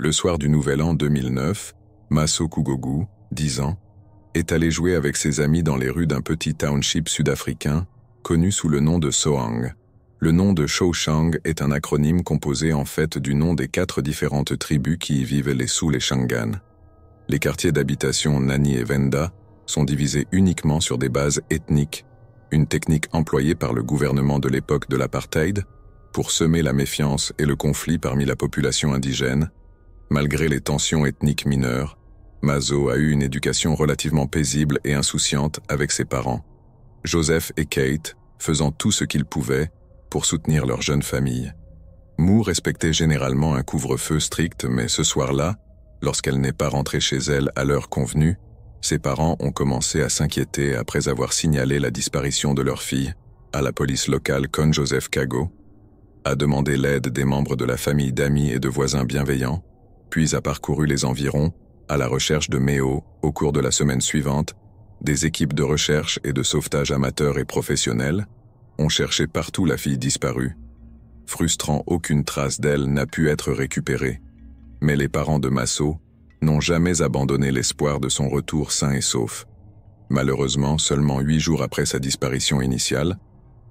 Le soir du Nouvel An 2009, Maso Kugogu, 10 ans, est allé jouer avec ses amis dans les rues d'un petit township sud-africain, connu sous le nom de Sohang. Le nom de Shawshang est un acronyme composé en fait du nom des 4 différentes tribus qui y vivent les Sul et Shangaan. Les quartiers d'habitation Nani et Venda sont divisés uniquement sur des bases ethniques, une technique employée par le gouvernement de l'époque de l'apartheid pour semer la méfiance et le conflit parmi la population indigène. Malgré les tensions ethniques mineures, Maso a eu une éducation relativement paisible et insouciante avec ses parents, Joseph et Kate, faisant tout ce qu'ils pouvaient pour soutenir leur jeune famille. Mou respectait généralement un couvre-feu strict, mais ce soir-là, lorsqu'elle n'est pas rentrée chez elle à l'heure convenue, ses parents ont commencé à s'inquiéter après avoir signalé la disparition de leur fille à la police locale Con Joseph Kago, a demandé l'aide des membres de la famille d'amis et de voisins bienveillants, puis a parcouru les environs à la recherche de Méo au cours de la semaine suivante. Des équipes de recherche et de sauvetage amateurs et professionnels ont cherché partout la fille disparue. Frustrant, aucune trace d'elle n'a pu être récupérée, mais les parents de Maso n'ont jamais abandonné l'espoir de son retour sain et sauf. Malheureusement, seulement 8 jours après sa disparition initiale,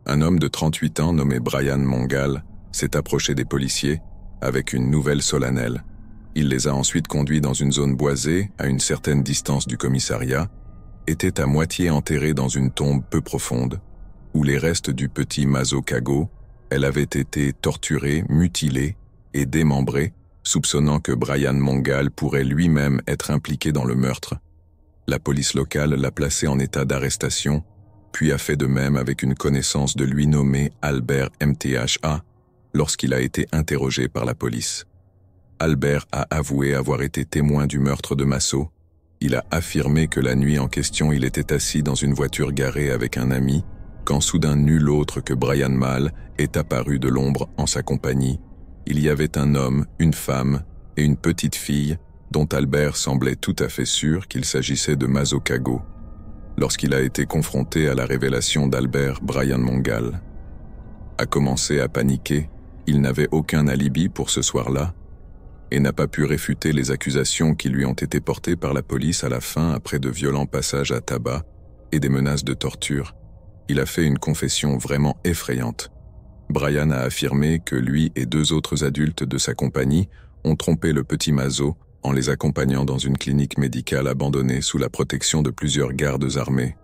un homme de 38 ans nommé Brian Mongal s'est approché des policiers avec une nouvelle solennelle. Il les a ensuite conduits dans une zone boisée, à une certaine distance du commissariat, était à moitié enterrée dans une tombe peu profonde, où les restes du petit Maso Kago, elle avait été torturée, mutilée et démembrée, soupçonnant que Brian Mongal pourrait lui-même être impliqué dans le meurtre. La police locale l'a placé en état d'arrestation, puis a fait de même avec une connaissance de lui nommé Albert MTHA lorsqu'il a été interrogé par la police. Albert a avoué avoir été témoin du meurtre de Maso. Il a affirmé que la nuit en question, il était assis dans une voiture garée avec un ami, quand soudain nul autre que Brian Mal est apparu de l'ombre en sa compagnie. Il y avait un homme, une femme et une petite fille dont Albert semblait tout à fait sûr qu'il s'agissait de Maso Kago. Lorsqu'il a été confronté à la révélation d'Albert, Brian Mongal a commencé à paniquer. Il n'avait aucun alibi pour ce soir-là et n'a pas pu réfuter les accusations qui lui ont été portées par la police à la fin après de violents passages à tabac et des menaces de torture. Il a fait une confession vraiment effrayante. Brian a affirmé que lui et 2 autres adultes de sa compagnie ont trompé le petit Maso en les accompagnant dans une clinique médicale abandonnée sous la protection de plusieurs gardes armés.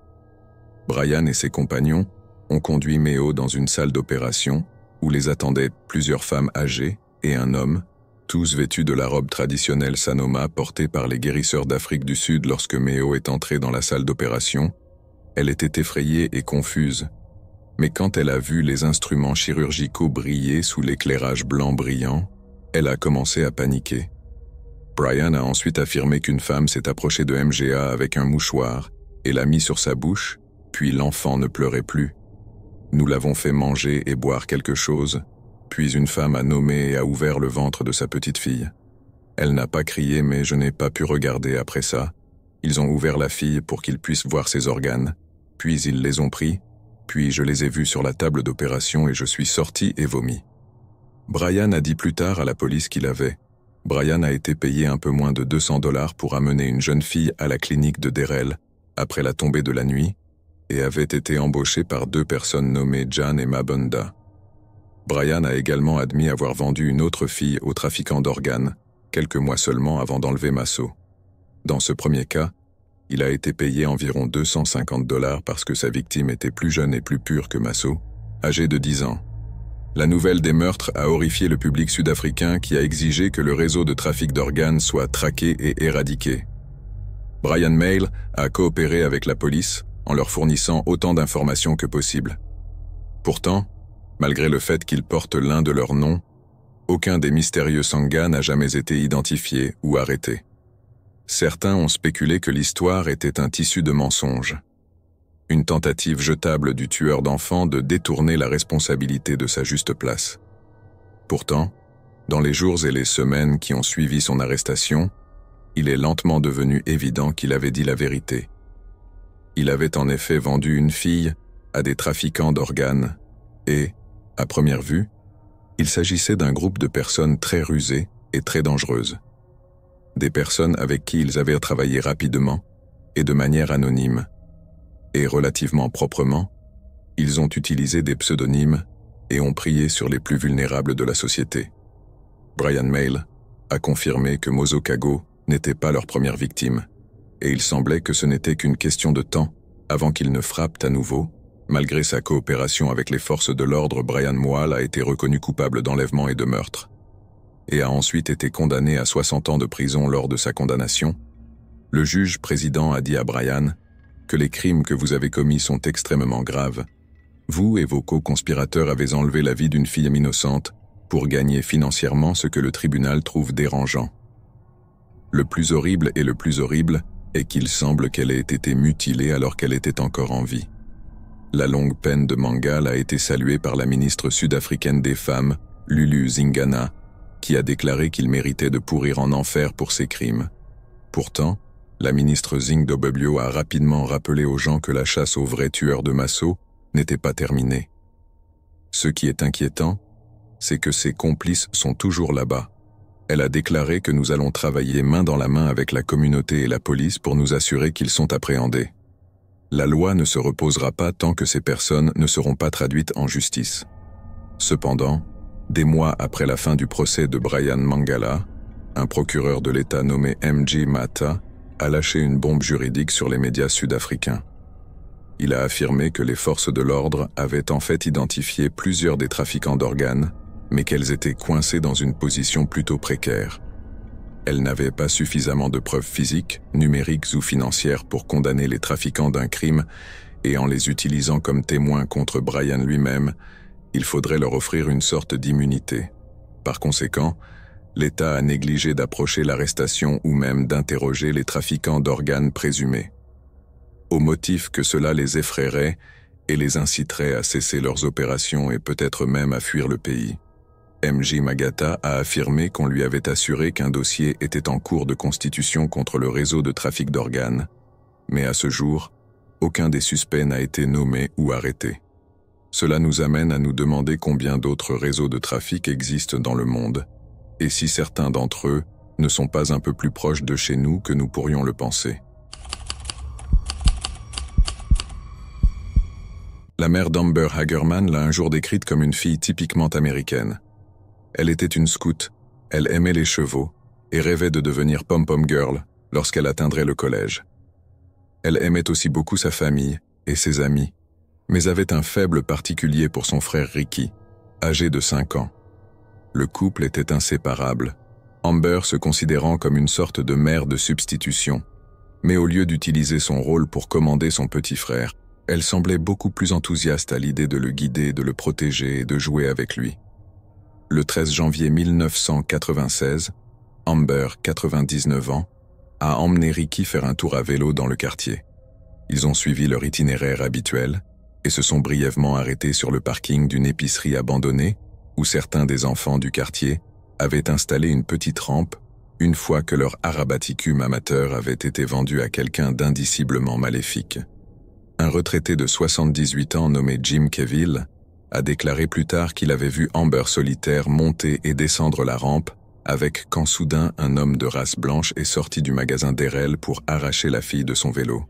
Brian et ses compagnons ont conduit Méo dans une salle d'opération où les attendaient plusieurs femmes âgées et un homme, tous vêtus de la robe traditionnelle Sanoma portée par les guérisseurs d'Afrique du Sud lorsque Méo est entrée dans la salle d'opération. Elle était effrayée et confuse, mais quand elle a vu les instruments chirurgicaux briller sous l'éclairage blanc brillant, elle a commencé à paniquer. Brian a ensuite affirmé qu'une femme s'est approchée de MGA avec un mouchoir et l'a mis sur sa bouche, puis l'enfant ne pleurait plus. Nous l'avons fait manger et boire quelque chose, puis une femme a nommé et a ouvert le ventre de sa petite fille. Elle n'a pas crié, mais je n'ai pas pu regarder après ça. Ils ont ouvert la fille pour qu'ils puissent voir ses organes, puis ils les ont pris, puis je les ai vus sur la table d'opération et je suis sorti et vomi. Brian a dit plus tard à la police qu'il avait. Brian a été payé un peu moins de $200 pour amener une jeune fille à la clinique de Derel après la tombée de la nuit et avait été embauché par 2 personnes nommées Jan et Mabunda. Brian a également admis avoir vendu une autre fille aux trafiquants d'organes, quelques mois seulement avant d'enlever Maso. Dans ce premier cas, il a été payé environ $250 parce que sa victime était plus jeune et plus pure que Maso, âgée de 10 ans. La nouvelle des meurtres a horrifié le public sud-africain qui a exigé que le réseau de trafic d'organes soit traqué et éradiqué. Brian Mail a coopéré avec la police en leur fournissant autant d'informations que possible. Pourtant, malgré le fait qu'ils portent l'un de leurs noms, aucun des mystérieux Sangha n'a jamais été identifié ou arrêté. Certains ont spéculé que l'histoire était un tissu de mensonges. Une tentative jetable du tueur d'enfants de détourner la responsabilité de sa juste place. Pourtant, dans les jours et les semaines qui ont suivi son arrestation, il est lentement devenu évident qu'il avait dit la vérité. Il avait en effet vendu une fille à des trafiquants d'organes et, à première vue, il s'agissait d'un groupe de personnes très rusées et très dangereuses. des personnes avec qui ils avaient travaillé rapidement et de manière anonyme. Et relativement proprement, ils ont utilisé des pseudonymes et ont prié sur les plus vulnérables de la société. Brian Mayle a confirmé que Mozo Kago n'était pas leur première victime, et il semblait que ce n'était qu'une question de temps avant qu'ils ne frappent à nouveau. Malgré sa coopération avec les forces de l'ordre, Brian Moale a été reconnu coupable d'enlèvement et de meurtre, et a ensuite été condamné à 60 ans de prison. Lors de sa condamnation, le juge président a dit à Brian que les crimes que vous avez commis sont extrêmement graves. Vous et vos co-conspirateurs avez enlevé la vie d'une fille innocente pour gagner financièrement ce que le tribunal trouve dérangeant. Le plus horrible est qu'il semble qu'elle ait été mutilée alors qu'elle était encore en vie. La longue peine de Mangal a été saluée par la ministre sud-africaine des Femmes, Lulu Zingana, qui a déclaré qu'il méritait de pourrir en enfer pour ses crimes. Pourtant, la ministre Zingdobobio a rapidement rappelé aux gens que la chasse aux vrais tueurs de Masso n'était pas terminée. Ce qui est inquiétant, c'est que ses complices sont toujours là-bas. Elle a déclaré que nous allons travailler main dans la main avec la communauté et la police pour nous assurer qu'ils sont appréhendés. La loi ne se reposera pas tant que ces personnes ne seront pas traduites en justice. Cependant, des mois après la fin du procès de Brian Mangala, un procureur de l'État nommé MJ Mata a lâché une bombe juridique sur les médias sud-africains. Il a affirmé que les forces de l'ordre avaient en fait identifié plusieurs des trafiquants d'organes, mais qu'elles étaient coincées dans une position plutôt précaire. Elles n'avaient pas suffisamment de preuves physiques, numériques ou financières pour condamner les trafiquants d'un crime, et en les utilisant comme témoins contre Brian lui-même, il faudrait leur offrir une sorte d'immunité. Par conséquent, l'État a négligé d'approcher l'arrestation ou même d'interroger les trafiquants d'organes présumés, au motif que cela les effraierait et les inciterait à cesser leurs opérations et peut-être même à fuir le pays. MJ Magata a affirmé qu'on lui avait assuré qu'un dossier était en cours de constitution contre le réseau de trafic d'organes, mais à ce jour, aucun des suspects n'a été nommé ou arrêté. Cela nous amène à nous demander combien d'autres réseaux de trafic existent dans le monde, et si certains d'entre eux ne sont pas un peu plus proches de chez nous que nous pourrions le penser. La mère d'Amber Hagerman l'a un jour décrite comme une fille typiquement américaine. Elle était une scout, elle aimait les chevaux et rêvait de devenir pom-pom girl lorsqu'elle atteindrait le collège. Elle aimait aussi beaucoup sa famille et ses amis, mais avait un faible particulier pour son frère Ricky, âgé de 5 ans. Le couple était inséparable, Amber se considérant comme une sorte de mère de substitution, mais au lieu d'utiliser son rôle pour commander son petit frère, elle semblait beaucoup plus enthousiaste à l'idée de le guider, de le protéger et de jouer avec lui. Le 13 janvier 1996, Amber, 99 ans, a emmené Ricky faire un tour à vélo dans le quartier. Ils ont suivi leur itinéraire habituel et se sont brièvement arrêtés sur le parking d'une épicerie abandonnée où certains des enfants du quartier avaient installé une petite rampe une fois que leur arabaticum amateur avait été vendu à quelqu'un d'indiciblement maléfique. Un retraité de 78 ans nommé Jim Kevill a déclaré plus tard qu'il avait vu Amber solitaire monter et descendre la rampe avec quand soudain un homme de race blanche est sorti du magasin d'Erel pour arracher la fille de son vélo.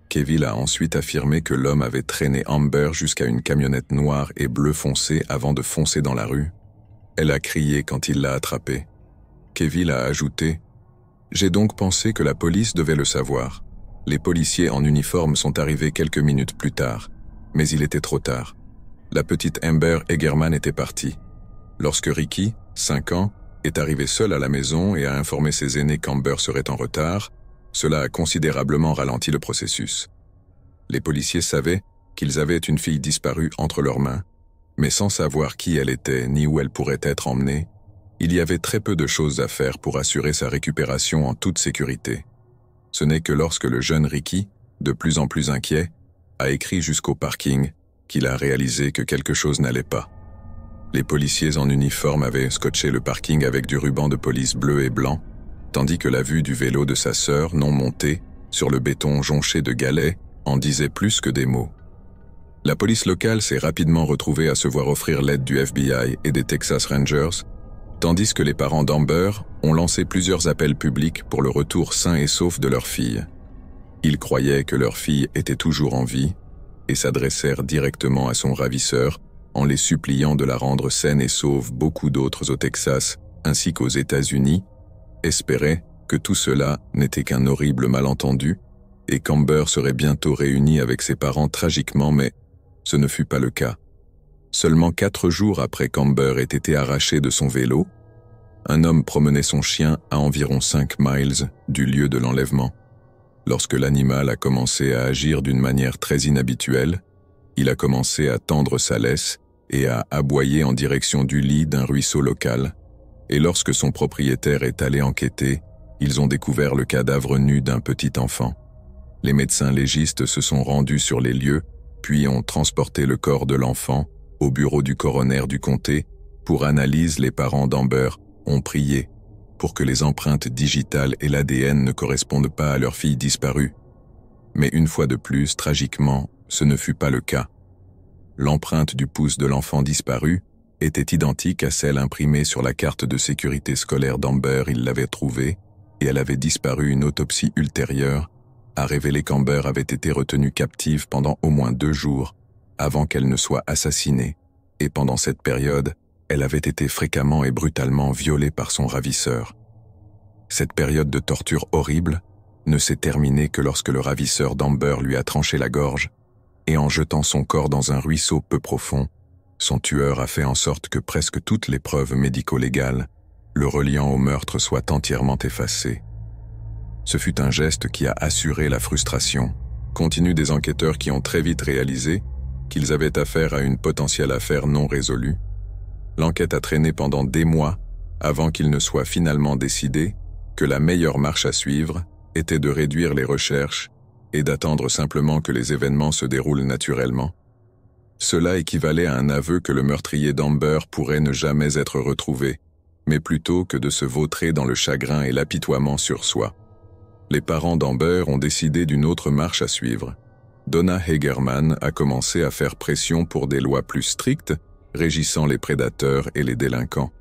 Kevill a ensuite affirmé que l'homme avait traîné Amber jusqu'à une camionnette noire et bleu foncé avant de foncer dans la rue. Elle a crié quand il l'a attrapée. Kevill a ajouté « J'ai donc pensé que la police devait le savoir. Les policiers en uniforme sont arrivés quelques minutes plus tard, mais il était trop tard. La petite Amber Hagerman était partie. Lorsque Ricky, 5 ans, est arrivé seul à la maison et a informé ses aînés qu'Amber serait en retard, cela a considérablement ralenti le processus. Les policiers savaient qu'ils avaient une fille disparue entre leurs mains, mais sans savoir qui elle était ni où elle pourrait être emmenée, il y avait très peu de choses à faire pour assurer sa récupération en toute sécurité. Ce n'est que lorsque le jeune Ricky, de plus en plus inquiet, a écrit jusqu'au parking qu'il a réalisé que quelque chose n'allait pas. Les policiers en uniforme avaient scotché le parking avec du ruban de police bleu et blanc, tandis que la vue du vélo de sa sœur, non montée, sur le béton jonché de galets, en disait plus que des mots. La police locale s'est rapidement retrouvée à se voir offrir l'aide du FBI et des Texas Rangers, tandis que les parents d'Amber ont lancé plusieurs appels publics pour le retour sain et sauf de leur fille. Ils croyaient que leur fille était toujours en vie et s'adressèrent directement à son ravisseur en les suppliant de la rendre saine et sauve. Beaucoup d'autres au Texas, ainsi qu'aux États-Unis, espéraient que tout cela n'était qu'un horrible malentendu et qu'Amber serait bientôt réunie avec ses parents tragiquement, mais ce ne fut pas le cas. Seulement 4 jours après qu'Amber ait été arrachée de son vélo, un homme promenait son chien à environ 5 miles du lieu de l'enlèvement. Lorsque l'animal a commencé à agir d'une manière très inhabituelle, il a commencé à tendre sa laisse et à aboyer en direction du lit d'un ruisseau local, et lorsque son propriétaire est allé enquêter, ils ont découvert le cadavre nu d'un petit enfant. Les médecins légistes se sont rendus sur les lieux, puis ont transporté le corps de l'enfant au bureau du coroner du comté. Pour analyse, les parents d'Amber ont prié pour que les empreintes digitales et l'ADN ne correspondent pas à leur fille disparue. Mais une fois de plus, tragiquement, ce ne fut pas le cas. L'empreinte du pouce de l'enfant disparu était identique à celle imprimée sur la carte de sécurité scolaire d'Amber. Il l'avait trouvée et elle avait disparu. Une autopsie ultérieure a révélé qu'Amber avait été retenue captive pendant au moins 2 jours avant qu'elle ne soit assassinée, et pendant cette période, elle avait été fréquemment et brutalement violée par son ravisseur. Cette période de torture horrible ne s'est terminée que lorsque le ravisseur d'Amber lui a tranché la gorge, et en jetant son corps dans un ruisseau peu profond, son tueur a fait en sorte que presque toutes les preuves médico-légales le reliant au meurtre soient entièrement effacées. Ce fut un geste qui a assuré la frustration, continue des enquêteurs qui ont très vite réalisé qu'ils avaient affaire à une potentielle affaire non résolue. L'enquête a traîné pendant des mois avant qu'il ne soit finalement décidé que la meilleure marche à suivre était de réduire les recherches et d'attendre simplement que les événements se déroulent naturellement. Cela équivalait à un aveu que le meurtrier d'Amber pourrait ne jamais être retrouvé, mais plutôt que de se vautrer dans le chagrin et l'apitoiement sur soi. Les parents d'Amber ont décidé d'une autre marche à suivre. Donna Hagerman a commencé à faire pression pour des lois plus strictes régissant les prédateurs et les délinquants,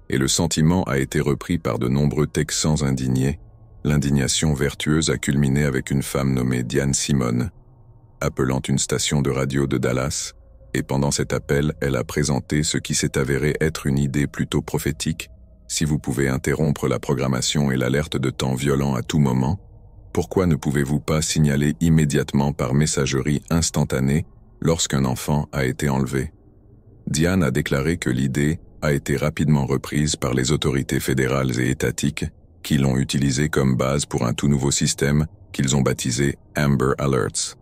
et le sentiment a été repris par de nombreux Texans indignés. L'indignation vertueuse a culminé avec une femme nommée Diane Simone, appelant une station de radio de Dallas, et pendant cet appel, elle a présenté ce qui s'est avéré être une idée plutôt prophétique. Si vous pouvez interrompre la programmation et l'alerte de temps violent à tout moment, pourquoi ne pouvez-vous pas signaler immédiatement par messagerie instantanée lorsqu'un enfant a été enlevé? Diane a déclaré que l'idée a été rapidement reprise par les autorités fédérales et étatiques qui l'ont utilisée comme base pour un tout nouveau système qu'ils ont baptisé Amber Alerts.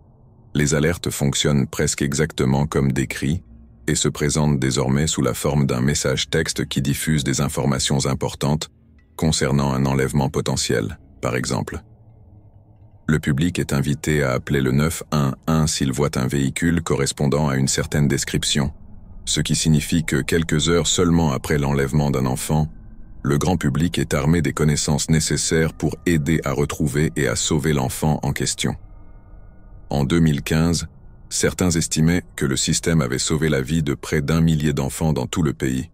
Les alertes fonctionnent presque exactement comme décrit et se présentent désormais sous la forme d'un message texte qui diffuse des informations importantes concernant un enlèvement potentiel, par exemple. Le public est invité à appeler le 911 s'il voit un véhicule correspondant à une certaine description, ce qui signifie que quelques heures seulement après l'enlèvement d'un enfant, le grand public est armé des connaissances nécessaires pour aider à retrouver et à sauver l'enfant en question. En 2015, certains estimaient que le système avait sauvé la vie de près d'1 millier d'enfants dans tout le pays.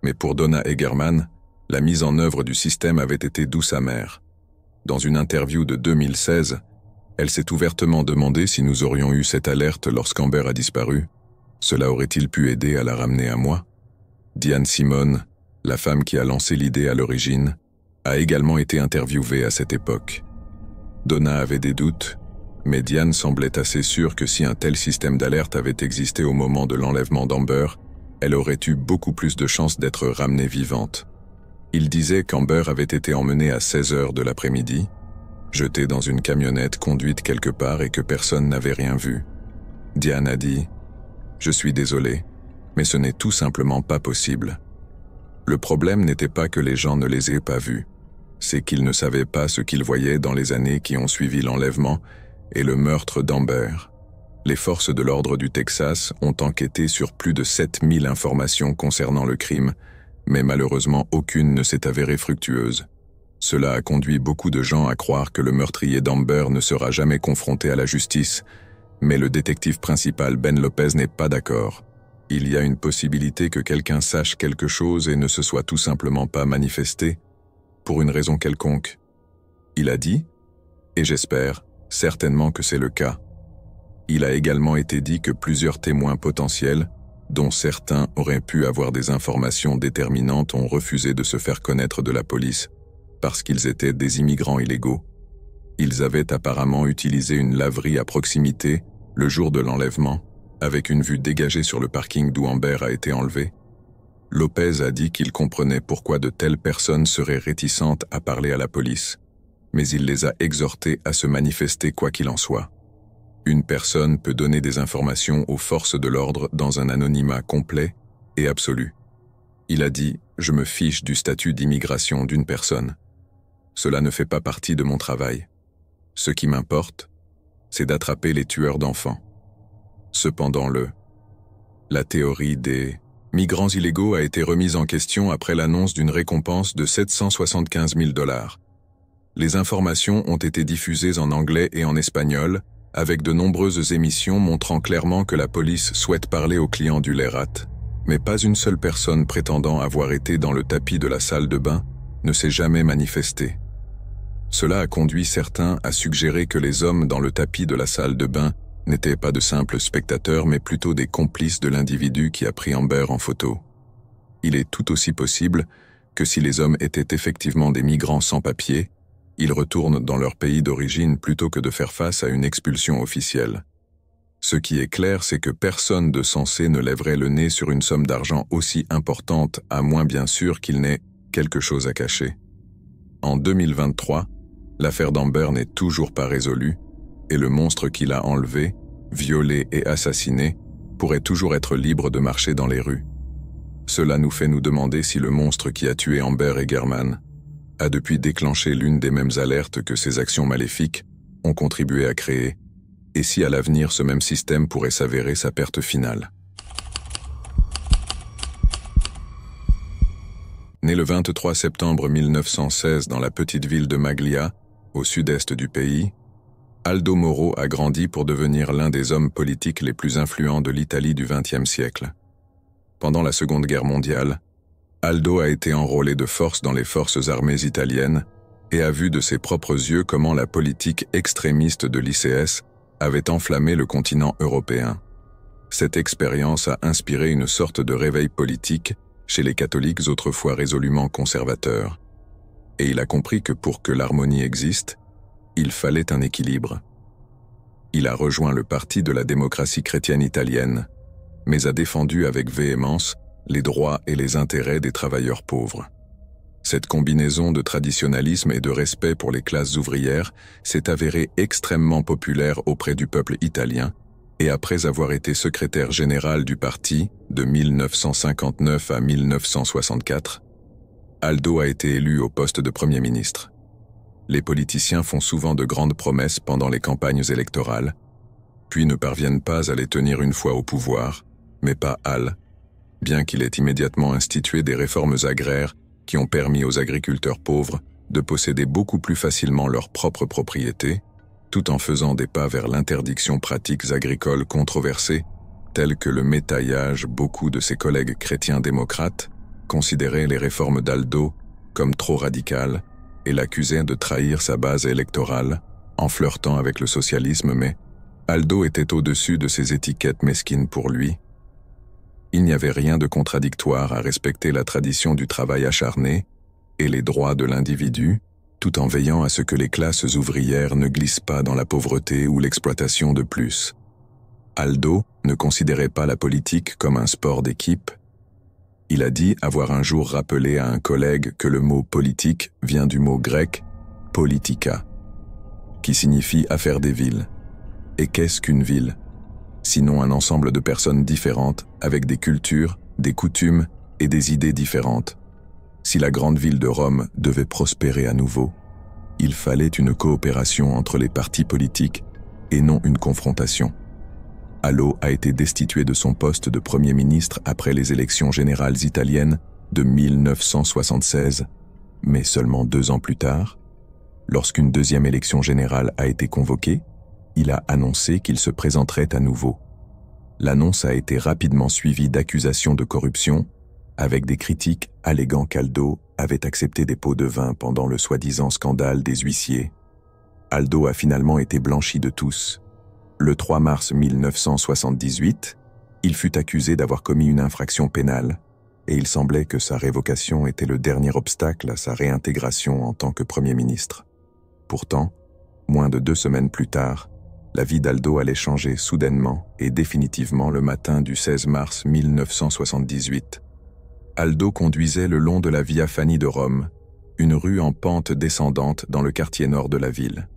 Mais pour Donna Hagerman, la mise en œuvre du système avait été douce amère. Dans une interview de 2016, elle s'est ouvertement demandé si nous aurions eu cette alerte lorsqu'Amber a disparu. Cela aurait-il pu aider à la ramener à moi? Diane Simone, la femme qui a lancé l'idée à l'origine, a également été interviewée à cette époque. Donna avait des doutes, mais Diane semblait assez sûre que si un tel système d'alerte avait existé au moment de l'enlèvement d'Amber, elle aurait eu beaucoup plus de chances d'être ramenée vivante. Il disait qu'Amber avait été emmenée à 16h de l'après-midi, jetée dans une camionnette conduite quelque part et que personne n'avait rien vu. Diane a dit « Je suis désolé, mais ce n'est tout simplement pas possible. » Le problème n'était pas que les gens ne les aient pas vus, c'est qu'ils ne savaient pas ce qu'ils voyaient dans les années qui ont suivi l'enlèvement et le meurtre d'Amber. Les forces de l'ordre du Texas ont enquêté sur plus de 7000 informations concernant le crime, mais malheureusement aucune ne s'est avérée fructueuse. Cela a conduit beaucoup de gens à croire que le meurtrier d'Amber ne sera jamais confronté à la justice, mais le détective principal Ben Lopez n'est pas d'accord. Il y a une possibilité que quelqu'un sache quelque chose et ne se soit tout simplement pas manifesté, pour une raison quelconque. Il a dit, et j'espère certainement que c'est le cas. Il a également été dit que plusieurs témoins potentiels, dont certains auraient pu avoir des informations déterminantes, ont refusé de se faire connaître de la police parce qu'ils étaient des immigrants illégaux. Ils avaient apparemment utilisé une laverie à proximité le jour de l'enlèvement, avec une vue dégagée sur le parking d'où Amber a été enlevée. Lopez a dit qu'il comprenait pourquoi de telles personnes seraient réticentes à parler à la police, mais il les a exhortés à se manifester quoi qu'il en soit. Une personne peut donner des informations aux forces de l'ordre dans un anonymat complet et absolu. Il a dit « Je me fiche du statut d'immigration d'une personne. Cela ne fait pas partie de mon travail. Ce qui m'importe, c'est d'attraper les tueurs d'enfants. » Cependant, la théorie des migrants illégaux a été remise en question après l'annonce d'une récompense de 775 000 $. Les informations ont été diffusées en anglais et en espagnol, avec de nombreuses émissions montrant clairement que la police souhaite parler aux clients du LERAT, mais pas une seule personne prétendant avoir été dans le tapis de la salle de bain ne s'est jamais manifestée. Cela a conduit certains à suggérer que les hommes dans le tapis de la salle de bain n'étaient pas de simples spectateurs mais plutôt des complices de l'individu qui a pris Amber en photo. Il est tout aussi possible que si les hommes étaient effectivement des migrants sans papier, ils retournent dans leur pays d'origine plutôt que de faire face à une expulsion officielle. Ce qui est clair, c'est que personne de sensé ne lèverait le nez sur une somme d'argent aussi importante, à moins bien sûr qu'il n'ait quelque chose à cacher. En 2023, l'affaire d'Amber n'est toujours pas résolue, et le monstre qui l'a enlevé, violé et assassiné pourrait toujours être libre de marcher dans les rues. Cela nous fait nous demander si le monstre qui a tué Amber Egerman a depuis déclenché l'une des mêmes alertes que ses actions maléfiques ont contribué à créer, et si à l'avenir ce même système pourrait s'avérer sa perte finale. Né le 23 septembre 1916 dans la petite ville de Maglia, au sud-est du pays, Aldo Moro a grandi pour devenir l'un des hommes politiques les plus influents de l'Italie du XXe siècle. Pendant la Seconde Guerre mondiale, Aldo a été enrôlé de force dans les forces armées italiennes et a vu de ses propres yeux comment la politique extrémiste de l'ICS avait enflammé le continent européen. Cette expérience a inspiré une sorte de réveil politique chez les catholiques autrefois résolument conservateurs. Et il a compris que pour que l'harmonie existe, il fallait un équilibre. Il a rejoint le parti de la démocratie chrétienne italienne, mais a défendu avec véhémence les droits et les intérêts des travailleurs pauvres. Cette combinaison de traditionnalisme et de respect pour les classes ouvrières s'est avérée extrêmement populaire auprès du peuple italien, et après avoir été secrétaire général du parti de 1959 à 1964, Aldo a été élu au poste de Premier ministre. Les politiciens font souvent de grandes promesses pendant les campagnes électorales, puis ne parviennent pas à les tenir une fois au pouvoir, mais pas Al, bien qu'il ait immédiatement institué des réformes agraires qui ont permis aux agriculteurs pauvres de posséder beaucoup plus facilement leurs propres propriétés, tout en faisant des pas vers l'interdiction pratiques agricoles controversées, telles que le métaillage. Beaucoup de ses collègues chrétiens démocrates considéraient les réformes d'Aldo comme trop radicales et l'accusaient de trahir sa base électorale en flirtant avec le socialisme, mais Aldo était au-dessus de ces étiquettes mesquines pour lui. Il n'y avait rien de contradictoire à respecter la tradition du travail acharné et les droits de l'individu, tout en veillant à ce que les classes ouvrières ne glissent pas dans la pauvreté ou l'exploitation de plus. Aldo ne considérait pas la politique comme un sport d'équipe. Il a dit avoir un jour rappelé à un collègue que le mot « politique » vient du mot grec « politika », qui signifie « affaire des villes ». Et qu'est-ce qu'une ville ? Sinon un ensemble de personnes différentes, avec des cultures, des coutumes et des idées différentes. Si la grande ville de Rome devait prospérer à nouveau, il fallait une coopération entre les partis politiques et non une confrontation. Aldo a été destitué de son poste de Premier ministre après les élections générales italiennes de 1976, mais seulement 2 ans plus tard, lorsqu'une deuxième élection générale a été convoquée, il a annoncé qu'il se présenterait à nouveau. L'annonce a été rapidement suivie d'accusations de corruption, avec des critiques alléguant qu'Aldo avait accepté des pots de vin pendant le soi-disant scandale des huissiers. Aldo a finalement été blanchi de tous. Le 3 mars 1978, il fut accusé d'avoir commis une infraction pénale, et il semblait que sa révocation était le dernier obstacle à sa réintégration en tant que Premier ministre. Pourtant, moins de 2 semaines plus tard, la vie d'Aldo allait changer soudainement et définitivement le matin du 16 mars 1978. Aldo conduisait le long de la Via Fani de Rome, une rue en pente descendante dans le quartier nord de la ville.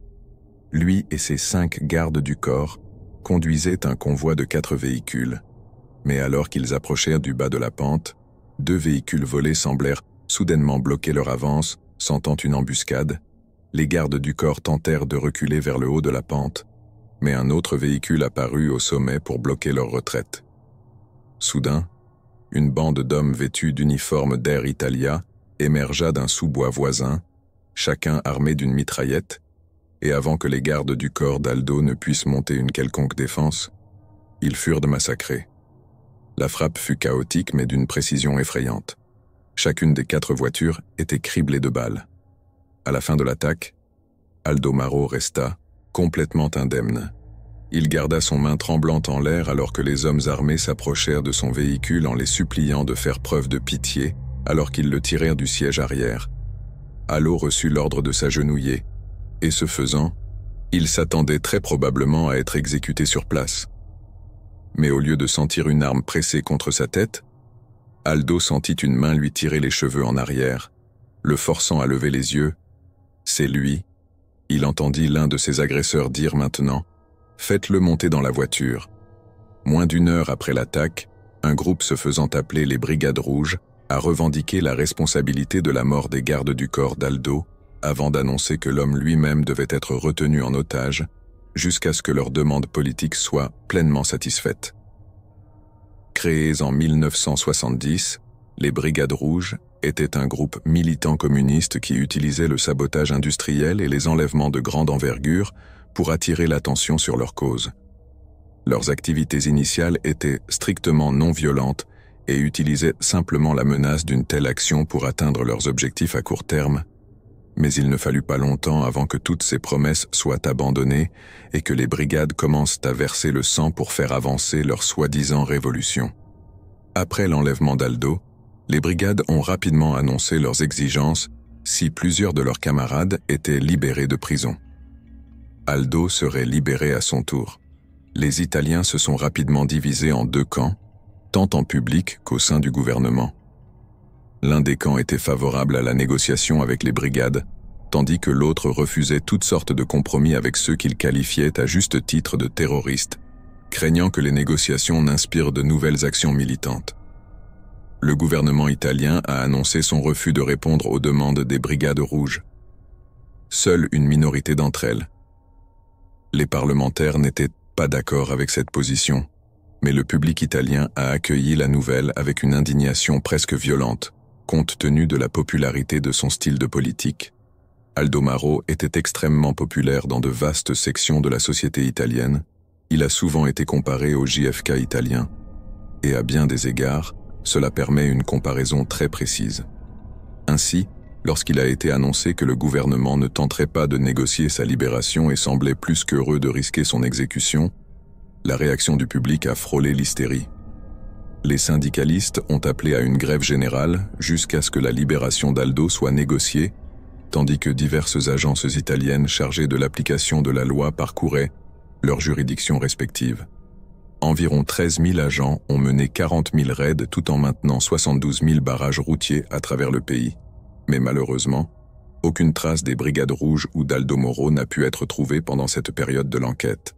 Lui et ses 5 gardes du corps conduisaient un convoi de 4 véhicules, mais alors qu'ils approchèrent du bas de la pente, 2 véhicules volés semblèrent soudainement bloquer leur avance, sentant une embuscade. Les gardes du corps tentèrent de reculer vers le haut de la pente, mais un autre véhicule apparut au sommet pour bloquer leur retraite. Soudain, une bande d'hommes vêtus d'uniformes d'Air Italia émergea d'un sous-bois voisin, chacun armé d'une mitraillette, et avant que les gardes du corps d'Aldo ne puissent monter une quelconque défense, ils furent massacrés. La frappe fut chaotique mais d'une précision effrayante. Chacune des 4 voitures était criblée de balles. À la fin de l'attaque, Aldo Moro resta complètement indemne. Il garda son main tremblante en l'air alors que les hommes armés s'approchèrent de son véhicule en les suppliant de faire preuve de pitié alors qu'ils le tirèrent du siège arrière. Aldo reçut l'ordre de s'agenouiller, et ce faisant, il s'attendait très probablement à être exécuté sur place. Mais au lieu de sentir une arme pressée contre sa tête, Aldo sentit une main lui tirer les cheveux en arrière, le forçant à lever les yeux. « C'est lui !» Il entendit l'un de ses agresseurs dire maintenant « Faites-le monter dans la voiture ». Moins d'1 heure après l'attaque, un groupe se faisant appeler les Brigades Rouges a revendiqué la responsabilité de la mort des gardes du corps d'Aldo avant d'annoncer que l'homme lui-même devait être retenu en otage jusqu'à ce que leur demande politique soit pleinement satisfaite. Créés en 1970, les Brigades Rouges étaient un groupe militant communiste qui utilisait le sabotage industriel et les enlèvements de grande envergure pour attirer l'attention sur leur cause. Leurs activités initiales étaient strictement non violentes et utilisaient simplement la menace d'une telle action pour atteindre leurs objectifs à court terme, mais il ne fallut pas longtemps avant que toutes ces promesses soient abandonnées et que les brigades commencent à verser le sang pour faire avancer leur soi-disant révolution. Après l'enlèvement d'Aldo, les brigades ont rapidement annoncé leurs exigences si plusieurs de leurs camarades étaient libérés de prison. Aldo serait libéré à son tour. Les Italiens se sont rapidement divisés en 2 camps, tant en public qu'au sein du gouvernement. L'un des camps était favorable à la négociation avec les brigades, tandis que l'autre refusait toutes sortes de compromis avec ceux qu'il qualifiait à juste titre de terroristes, craignant que les négociations n'inspirent de nouvelles actions militantes. Le gouvernement italien a annoncé son refus de répondre aux demandes des Brigades Rouges. Seule une minorité d'entre elles. Les parlementaires n'étaient pas d'accord avec cette position, mais le public italien a accueilli la nouvelle avec une indignation presque violente, compte tenu de la popularité de son style de politique. Aldo Moro était extrêmement populaire dans de vastes sections de la société italienne. Il a souvent été comparé au JFK italien, et à bien des égards, cela permet une comparaison très précise. Ainsi, lorsqu'il a été annoncé que le gouvernement ne tenterait pas de négocier sa libération et semblait plus qu'heureux de risquer son exécution, la réaction du public a frôlé l'hystérie. Les syndicalistes ont appelé à une grève générale jusqu'à ce que la libération d'Aldo soit négociée, tandis que diverses agences italiennes chargées de l'application de la loi parcouraient leurs juridictions respectives. Environ 13 000 agents ont mené 40 000 raids tout en maintenant 72 000 barrages routiers à travers le pays. Mais malheureusement, aucune trace des Brigades Rouges ou d'Aldo Moro n'a pu être trouvée pendant cette période de l'enquête.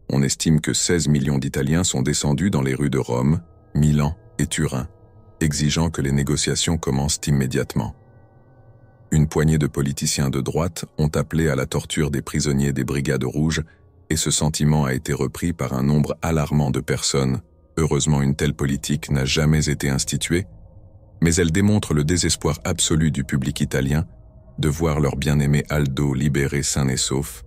On estime que 16 millions d'Italiens sont descendus dans les rues de Rome, Milan et Turin, exigeant que les négociations commencent immédiatement. Une poignée de politiciens de droite ont appelé à la torture des prisonniers des Brigades Rouges et ce sentiment a été repris par un nombre alarmant de personnes. Heureusement, une telle politique n'a jamais été instituée, mais elle démontre le désespoir absolu du public italien de voir leur bien-aimé Aldo libéré sain et sauf.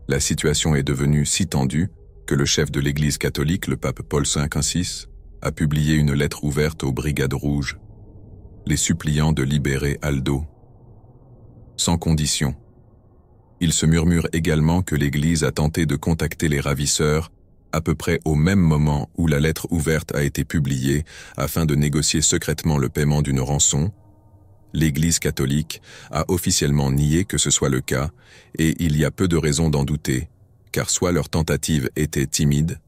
La situation est devenue si tendue que le chef de l'Église catholique, le pape Paul V ainsi, a publié une lettre ouverte aux Brigades rouges, les suppliant de libérer Aldo. Sans condition. Il se murmure également que l'Église a tenté de contacter les ravisseurs à peu près au même moment où la lettre ouverte a été publiée afin de négocier secrètement le paiement d'une rançon. L'Église catholique a officiellement nié que ce soit le cas et il y a peu de raisons d'en douter, car soit leur tentative était timide,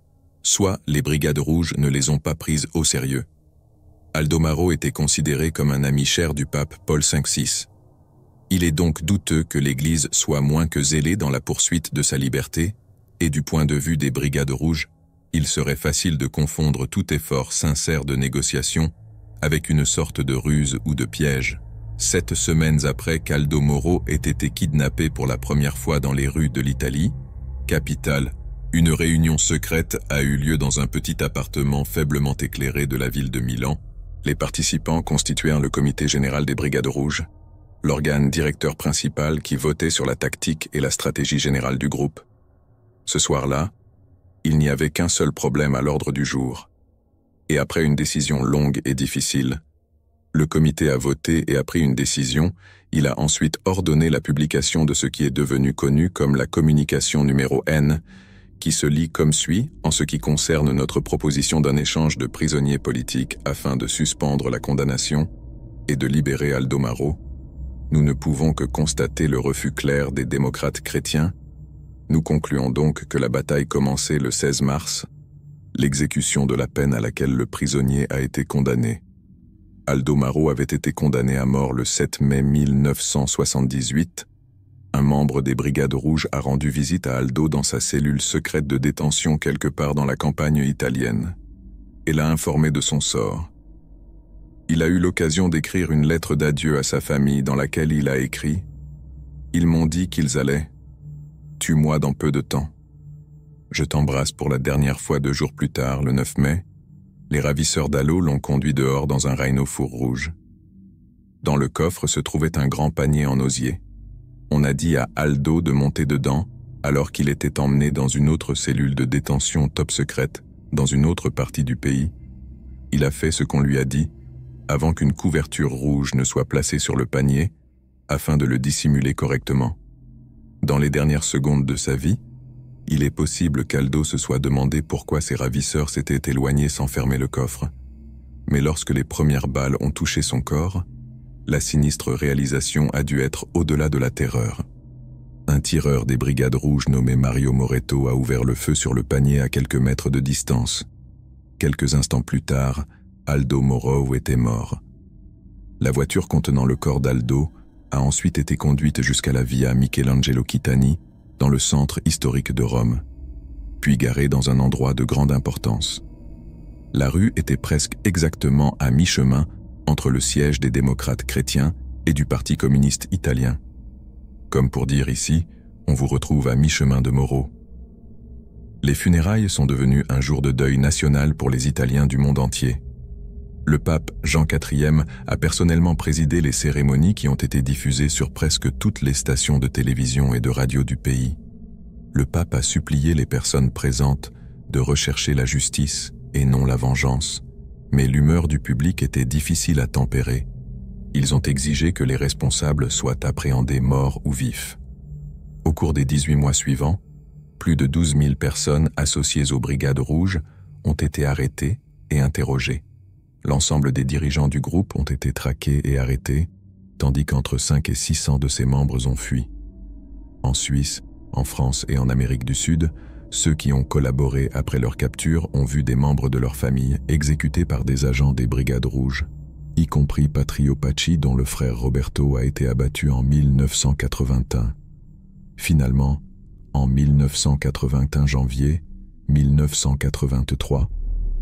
soit les Brigades rouges ne les ont pas prises au sérieux. Aldo Moro était considéré comme un ami cher du pape Paul V. Il est donc douteux que l'Église soit moins que zélée dans la poursuite de sa liberté, et du point de vue des Brigades rouges, il serait facile de confondre tout effort sincère de négociation avec une sorte de ruse ou de piège. 7 semaines après qu'Aldo Moro ait été kidnappé pour la première fois dans les rues de l'Italie, capitale, une réunion secrète a eu lieu dans un petit appartement faiblement éclairé de la ville de Milan. Les participants constituèrent le comité général des Brigades rouges, l'organe directeur principal qui votait sur la tactique et la stratégie générale du groupe. Ce soir-là, il n'y avait qu'un seul problème à l'ordre du jour. Et après une décision longue et difficile, le comité a voté et a pris une décision. Il a ensuite ordonné la publication de ce qui est devenu connu comme la communication numéro N, qui se lit comme suit en ce qui concerne notre proposition d'un échange de prisonniers politiques afin de suspendre la condamnation et de libérer Aldo Moro. Nous ne pouvons que constater le refus clair des démocrates chrétiens. Nous concluons donc que la bataille commençait le 16 mars, l'exécution de la peine à laquelle le prisonnier a été condamné. Aldo Moro avait été condamné à mort le 7 mai 1978. Un membre des Brigades rouges a rendu visite à Aldo dans sa cellule secrète de détention quelque part dans la campagne italienne et l'a informé de son sort. Il a eu l'occasion d'écrire une lettre d'adieu à sa famille dans laquelle il a écrit « Ils m'ont dit qu'ils allaient. Tue-moi dans peu de temps. Je t'embrasse pour la dernière fois 2 jours plus tard, le 9 mai. Les ravisseurs d'Aldo l'ont conduit dehors dans un Rhino four rouge. Dans le coffre se trouvait un grand panier en osier. On a dit à Aldo de monter dedans alors qu'il était emmené dans une autre cellule de détention top secrète dans une autre partie du pays. Il a fait ce qu'on lui a dit avant qu'une couverture rouge ne soit placée sur le panier afin de le dissimuler correctement. Dans les dernières secondes de sa vie, il est possible qu'Aldo se soit demandé pourquoi ses ravisseurs s'étaient éloignés sans fermer le coffre. Mais lorsque les premières balles ont touché son corps, la sinistre réalisation a dû être au-delà de la terreur. Un tireur des Brigades rouges nommé Mario Moretto a ouvert le feu sur le panier à quelques mètres de distance. Quelques instants plus tard, Aldo Moro était mort. La voiture contenant le corps d'Aldo a ensuite été conduite jusqu'à la Via Michelangelo Chitani, dans le centre historique de Rome, puis garée dans un endroit de grande importance. La rue était presque exactement à mi-chemin entre le siège des démocrates chrétiens et du Parti communiste italien. Comme pour dire ici, on vous retrouve à mi-chemin de Moro. Les funérailles sont devenues un jour de deuil national pour les Italiens du monde entier. Le pape Jean IV a personnellement présidé les cérémonies qui ont été diffusées sur presque toutes les stations de télévision et de radio du pays. Le pape a supplié les personnes présentes de rechercher la justice et non la vengeance, mais l'humeur du public était difficile à tempérer. Ils ont exigé que les responsables soient appréhendés morts ou vifs. Au cours des 18 mois suivants, plus de 12 000 personnes associées aux Brigades rouges ont été arrêtées et interrogées. L'ensemble des dirigeants du groupe ont été traqués et arrêtés, tandis qu'entre 5 et 600 de ses membres ont fui. En Suisse, en France et en Amérique du Sud, ceux qui ont collaboré après leur capture ont vu des membres de leur famille exécutés par des agents des Brigades rouges, y compris Patrio Pacci dont le frère Roberto a été abattu en 1981. Finalement, en 1981 janvier 1983,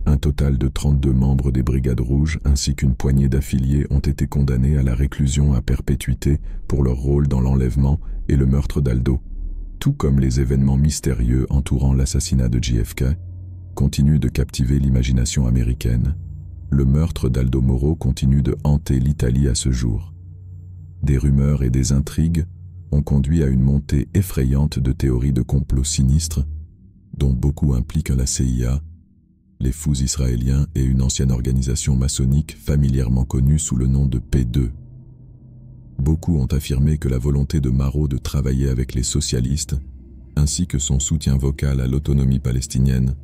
un total de 32 membres des Brigades rouges ainsi qu'une poignée d'affiliés ont été condamnés à la réclusion à perpétuité pour leur rôle dans l'enlèvement et le meurtre d'Aldo. Tout comme les événements mystérieux entourant l'assassinat de JFK continuent de captiver l'imagination américaine, le meurtre d'Aldo Moro continue de hanter l'Italie à ce jour. Des rumeurs et des intrigues ont conduit à une montée effrayante de théories de complot sinistres, dont beaucoup impliquent la CIA, les fous israéliens et une ancienne organisation maçonnique familièrement connue sous le nom de P2. Beaucoup ont affirmé que la volonté de Maro de travailler avec les socialistes, ainsi que son soutien vocal à l'autonomie palestinienne,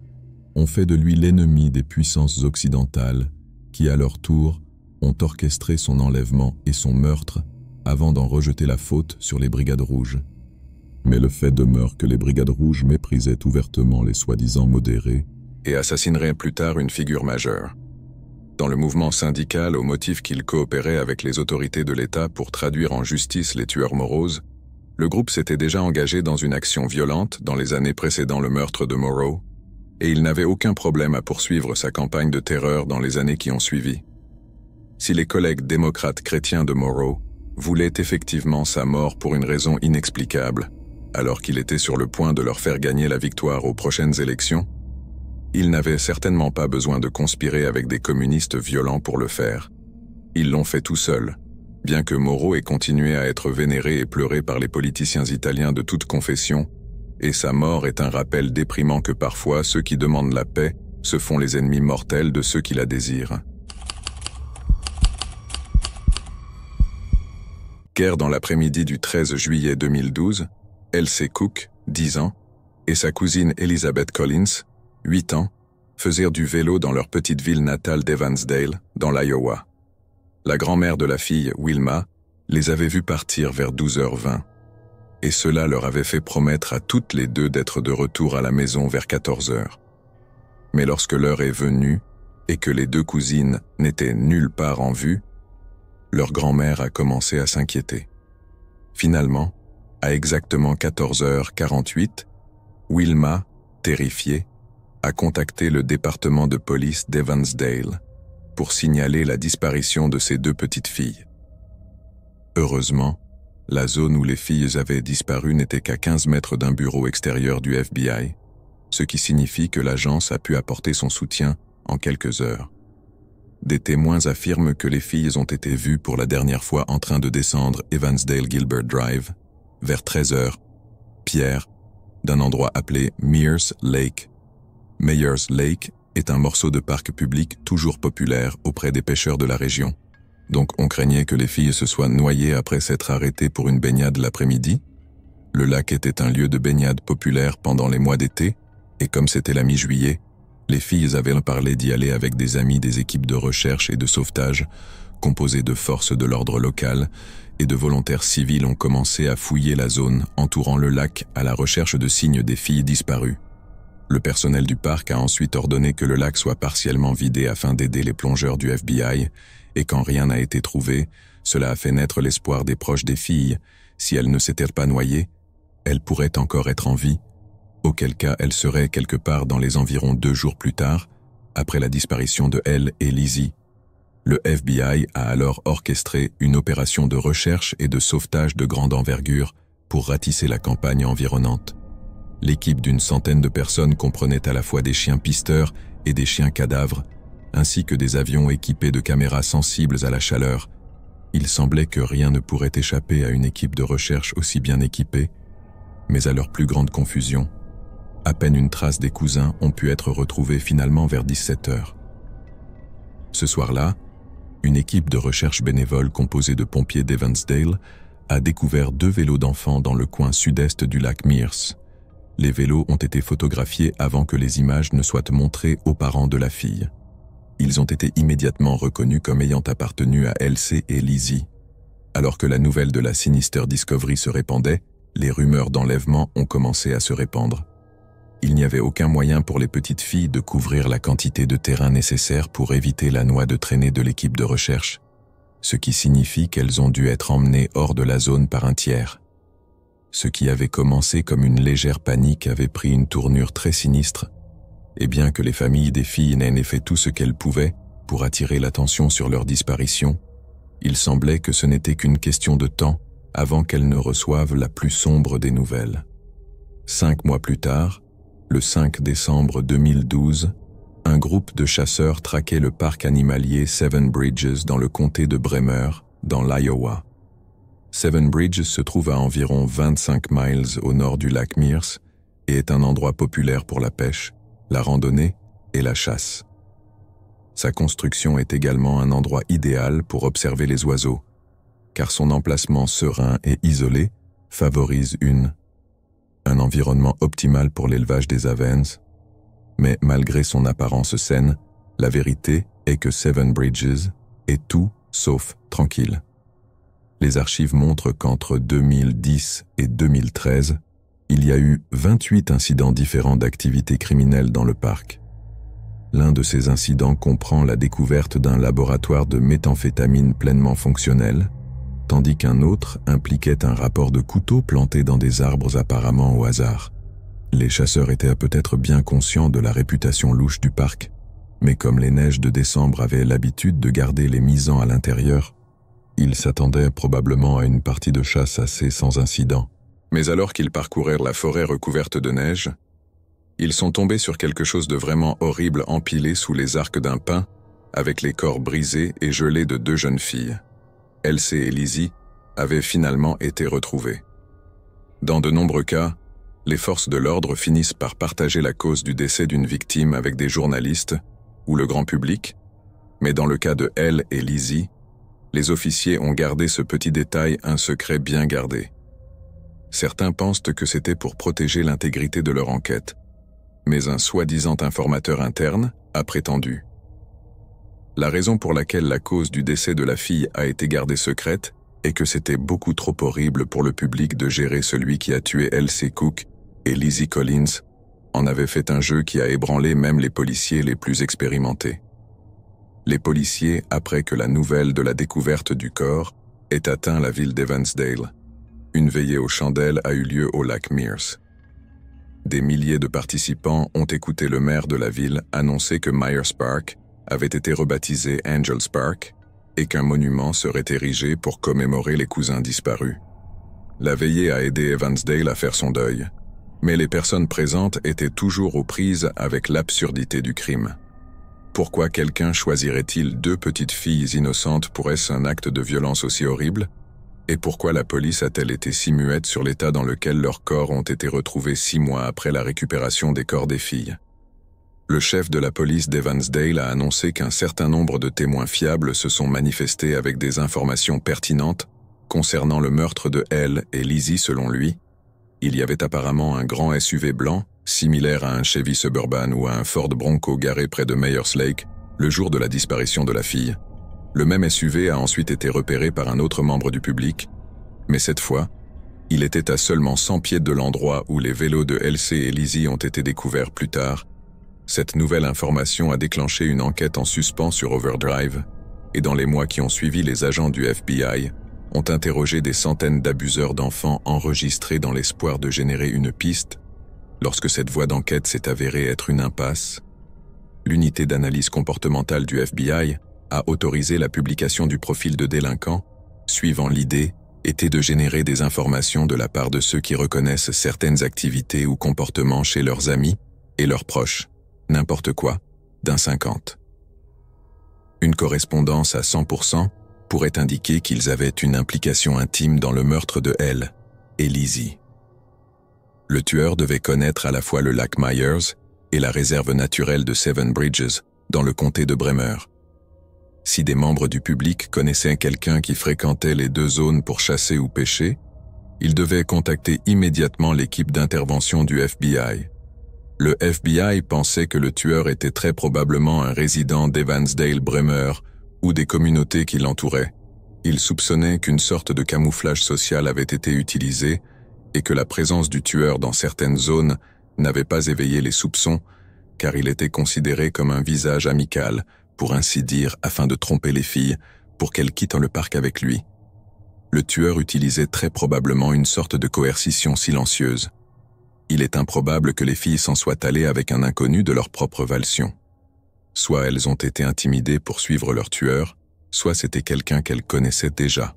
ont fait de lui l'ennemi des puissances occidentales qui, à leur tour, ont orchestré son enlèvement et son meurtre avant d'en rejeter la faute sur les Brigades rouges. Mais le fait demeure que les Brigades rouges méprisaient ouvertement les soi-disant modérés et assassineraient plus tard une figure majeure. Dans le mouvement syndical au motif qu'il coopérait avec les autorités de l'État pour traduire en justice les tueurs moroses, le groupe s'était déjà engagé dans une action violente dans les années précédant le meurtre de Morrow, et il n'avait aucun problème à poursuivre sa campagne de terreur dans les années qui ont suivi. Si les collègues démocrates chrétiens de Morrow voulaient effectivement sa mort pour une raison inexplicable, alors qu'il était sur le point de leur faire gagner la victoire aux prochaines élections, ils n'avaient certainement pas besoin de conspirer avec des communistes violents pour le faire. Ils l'ont fait tout seuls, bien que Morrow ait continué à être vénéré et pleuré par les politiciens italiens de toute confession, et sa mort est un rappel déprimant que parfois ceux qui demandent la paix se font les ennemis mortels de ceux qui la désirent. Guerre dans l'après-midi du 13 juillet 2012, Elsie Cook, 10 ans, et sa cousine Elizabeth Collins, 8 ans, faisaient du vélo dans leur petite ville natale d'Evansdale, dans l'Iowa. La grand-mère de la fille, Wilma, les avait vus partir vers 12h20, et cela leur avait fait promettre à toutes les deux d'être de retour à la maison vers 14h. Mais lorsque l'heure est venue, et que les deux cousines n'étaient nulle part en vue, leur grand-mère a commencé à s'inquiéter. Finalement, à exactement 14h48, Wilma, terrifiée, a contacté le département de police d'Evansdale pour signaler la disparition de ses deux petites filles. Heureusement, la zone où les filles avaient disparu n'était qu'à 15 mètres d'un bureau extérieur du FBI, ce qui signifie que l'agence a pu apporter son soutien en quelques heures. Des témoins affirment que les filles ont été vues pour la dernière fois en train de descendre Evansdale-Gilbert Drive, vers 13h, Pierre, d'un endroit appelé Mears Lake. Meyers Lake est un morceau de parc public toujours populaire auprès des pêcheurs de la région. Donc on craignait que les filles se soient noyées après s'être arrêtées pour une baignade l'après-midi. Le lac était un lieu de baignade populaire pendant les mois d'été, et comme c'était la mi-juillet, les filles avaient parlé d'y aller avec des amis des équipes de recherche et de sauvetage, composées de forces de l'ordre local, et de volontaires civils ont commencé à fouiller la zone entourant le lac à la recherche de signes des filles disparues. Le personnel du parc a ensuite ordonné que le lac soit partiellement vidé afin d'aider les plongeurs du FBI, et quand rien n'a été trouvé, cela a fait naître l'espoir des proches des filles. Si elles ne s'étaient pas noyées, elles pourraient encore être en vie, auquel cas elles seraient quelque part dans les environs 2 jours plus tard, après la disparition de Elle et Lizzie. Le FBI a alors orchestré une opération de recherche et de sauvetage de grande envergure pour ratisser la campagne environnante. L'équipe d'une centaine de personnes comprenait à la fois des chiens pisteurs et des chiens cadavres, ainsi que des avions équipés de caméras sensibles à la chaleur. Il semblait que rien ne pourrait échapper à une équipe de recherche aussi bien équipée, mais à leur plus grande confusion, à peine une trace des cousins ont pu être retrouvée finalement vers 17h. Ce soir-là, une équipe de recherche bénévole composée de pompiers d'Evansdale a découvert 2 vélos d'enfants dans le coin sud-est du lac Mears. Les vélos ont été photographiés avant que les images ne soient montrées aux parents de la fille. Ils ont été immédiatement reconnus comme ayant appartenu à Elsie et Lizzie. Alors que la nouvelle de la Sinister Discovery se répandait, les rumeurs d'enlèvement ont commencé à se répandre. Il n'y avait aucun moyen pour les petites filles de couvrir la quantité de terrain nécessaire pour éviter la noix de traînée de l'équipe de recherche, ce qui signifie qu'elles ont dû être emmenées hors de la zone par un tiers. Ce qui avait commencé comme une légère panique avait pris une tournure très sinistre, et bien que les familles des filles n'aient fait tout ce qu'elles pouvaient pour attirer l'attention sur leur disparition, il semblait que ce n'était qu'une question de temps avant qu'elles ne reçoivent la plus sombre des nouvelles. 5 mois plus tard, le 5 décembre 2012, un groupe de chasseurs traquait le parc animalier Seven Bridges dans le comté de Bremer, dans l'Iowa. Seven Bridges se trouve à environ 25 miles au nord du lac Mears et est un endroit populaire pour la pêche, la randonnée et la chasse. Sa construction est également un endroit idéal pour observer les oiseaux, car son emplacement serein et isolé favorise un environnement optimal pour l'élevage des avens. Mais malgré son apparence saine, la vérité est que Seven Bridges est tout sauf tranquille. Les archives montrent qu'entre 2010 et 2013, il y a eu 28 incidents différents d'activités criminelles dans le parc. L'un de ces incidents comprend la découverte d'un laboratoire de méthamphétamine pleinement fonctionnel, tandis qu'un autre impliquait un rapport de couteau planté dans des arbres apparemment au hasard. Les chasseurs étaient peut-être bien conscients de la réputation louche du parc, mais comme les neiges de décembre avaient l'habitude de garder les misans à l'intérieur, ils s'attendaient probablement à une partie de chasse assez sans incident. Mais alors qu'ils parcoururent la forêt recouverte de neige, ils sont tombés sur quelque chose de vraiment horrible empilé sous les arcs d'un pin, avec les corps brisés et gelés de 2 jeunes filles. Elsie et Lizzie avaient finalement été retrouvées. Dans de nombreux cas, les forces de l'ordre finissent par partager la cause du décès d'une victime avec des journalistes ou le grand public, mais dans le cas de Elle et Lizzie, les officiers ont gardé ce petit détail un secret bien gardé. Certains pensent que c'était pour protéger l'intégrité de leur enquête, mais un soi-disant informateur interne a prétendu. La raison pour laquelle la cause du décès de la fille a été gardée secrète est que c'était beaucoup trop horrible pour le public de gérer celui qui a tué Elsie Cook et Lizzie Collins en avait fait un jeu qui a ébranlé même les policiers les plus expérimentés. Les policiers, après que la nouvelle de la découverte du corps ait atteint la ville d'Evansdale, une veillée aux chandelles a eu lieu au lac Mears. Des milliers de participants ont écouté le maire de la ville annoncer que Myers Park avait été rebaptisé Angels Park et qu'un monument serait érigé pour commémorer les cousins disparus. La veillée a aidé Evansdale à faire son deuil, mais les personnes présentes étaient toujours aux prises avec l'absurdité du crime. Pourquoi quelqu'un choisirait-il 2 petites filles innocentes pour est-ce un acte de violence aussi horrible? Et pourquoi la police a-t-elle été si muette sur l'état dans lequel leurs corps ont été retrouvés 6 mois après la récupération des corps des filles? Le chef de la police d'Evansdale a annoncé qu'un certain nombre de témoins fiables se sont manifestés avec des informations pertinentes concernant le meurtre de Elle et Lizzie. Selon lui, il y avait apparemment un grand SUV blanc, similaire à un Chevy Suburban ou à un Ford Bronco garé près de Myers Lake, le jour de la disparition de la fille. Le même SUV a ensuite été repéré par un autre membre du public, mais cette fois, il était à seulement 100 pieds de l'endroit où les vélos de Elsie et Lizzie ont été découverts plus tard. Cette nouvelle information a déclenché une enquête en suspens sur Overdrive, et dans les mois qui ont suivi, les agents du FBI ont interrogé des centaines d'abuseurs d'enfants enregistrés dans l'espoir de générer une piste. Lorsque cette voie d'enquête s'est avérée être une impasse, l'unité d'analyse comportementale du FBI a autorisé la publication du profil de délinquant, suivant l'idée était de générer des informations de la part de ceux qui reconnaissent certaines activités ou comportements chez leurs amis et leurs proches, n'importe quoi, d'un 50. Une correspondance à 100% pourrait indiquer qu'ils avaient une implication intime dans le meurtre de Elle et Lizzie. Le tueur devait connaître à la fois le lac Myers et la réserve naturelle de Seven Bridges, dans le comté de Bremer. Si des membres du public connaissaient quelqu'un qui fréquentait les 2 zones pour chasser ou pêcher, ils devaient contacter immédiatement l'équipe d'intervention du FBI. Le FBI pensait que le tueur était très probablement un résident d'Evansdale-Bremer ou des communautés qui l'entouraient. Ils soupçonnaient qu'une sorte de camouflage social avait été utilisé et que la présence du tueur dans certaines zones n'avait pas éveillé les soupçons, car il était considéré comme un visage amical, pour ainsi dire, afin de tromper les filles, pour qu'elles quittent le parc avec lui. Le tueur utilisait très probablement une sorte de coercition silencieuse. Il est improbable que les filles s'en soient allées avec un inconnu de leur propre valsion. Soit elles ont été intimidées pour suivre leur tueur, soit c'était quelqu'un qu'elles connaissaient déjà.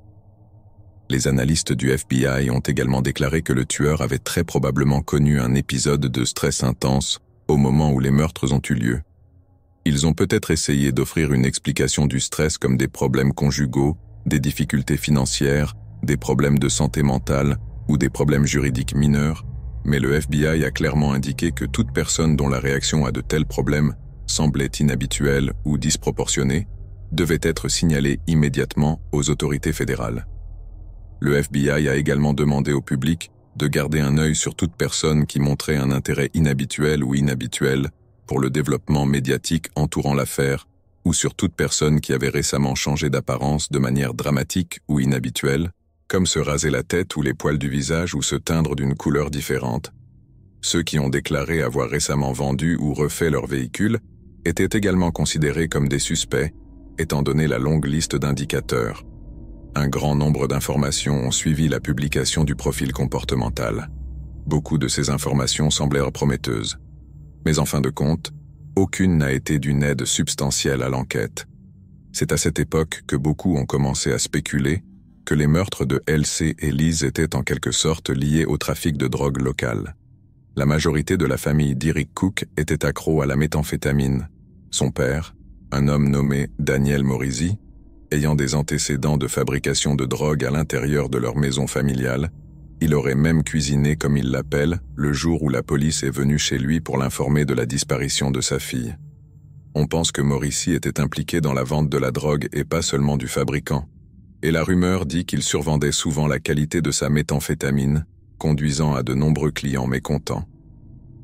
Les analystes du FBI ont également déclaré que le tueur avait très probablement connu un épisode de stress intense au moment où les meurtres ont eu lieu. Ils ont peut-être essayé d'offrir une explication du stress comme des problèmes conjugaux, des difficultés financières, des problèmes de santé mentale ou des problèmes juridiques mineurs, mais le FBI a clairement indiqué que toute personne dont la réaction à de tels problèmes semblait inhabituelle ou disproportionnée devait être signalée immédiatement aux autorités fédérales. Le FBI a également demandé au public de garder un œil sur toute personne qui montrait un intérêt inhabituel ou inhabituel pour le développement médiatique entourant l'affaire, ou sur toute personne qui avait récemment changé d'apparence de manière dramatique ou inhabituelle, comme se raser la tête ou les poils du visage ou se teindre d'une couleur différente. Ceux qui ont déclaré avoir récemment vendu ou refait leur véhicule étaient également considérés comme des suspects, étant donné la longue liste d'indicateurs. Un grand nombre d'informations ont suivi la publication du profil comportemental. Beaucoup de ces informations semblèrent prometteuses. Mais en fin de compte, aucune n'a été d'une aide substantielle à l'enquête. C'est à cette époque que beaucoup ont commencé à spéculer que les meurtres de Elsie et Liz étaient en quelque sorte liés au trafic de drogue local. La majorité de la famille d'Eric Cook était accro à la méthamphétamine. Son père, un homme nommé Daniel Morisi, ayant des antécédents de fabrication de drogue à l'intérieur de leur maison familiale, il aurait même cuisiné, comme il l'appelle, le jour où la police est venue chez lui pour l'informer de la disparition de sa fille. On pense que Morisi était impliqué dans la vente de la drogue et pas seulement du fabricant, et la rumeur dit qu'il survendait souvent la qualité de sa méthamphétamine, conduisant à de nombreux clients mécontents.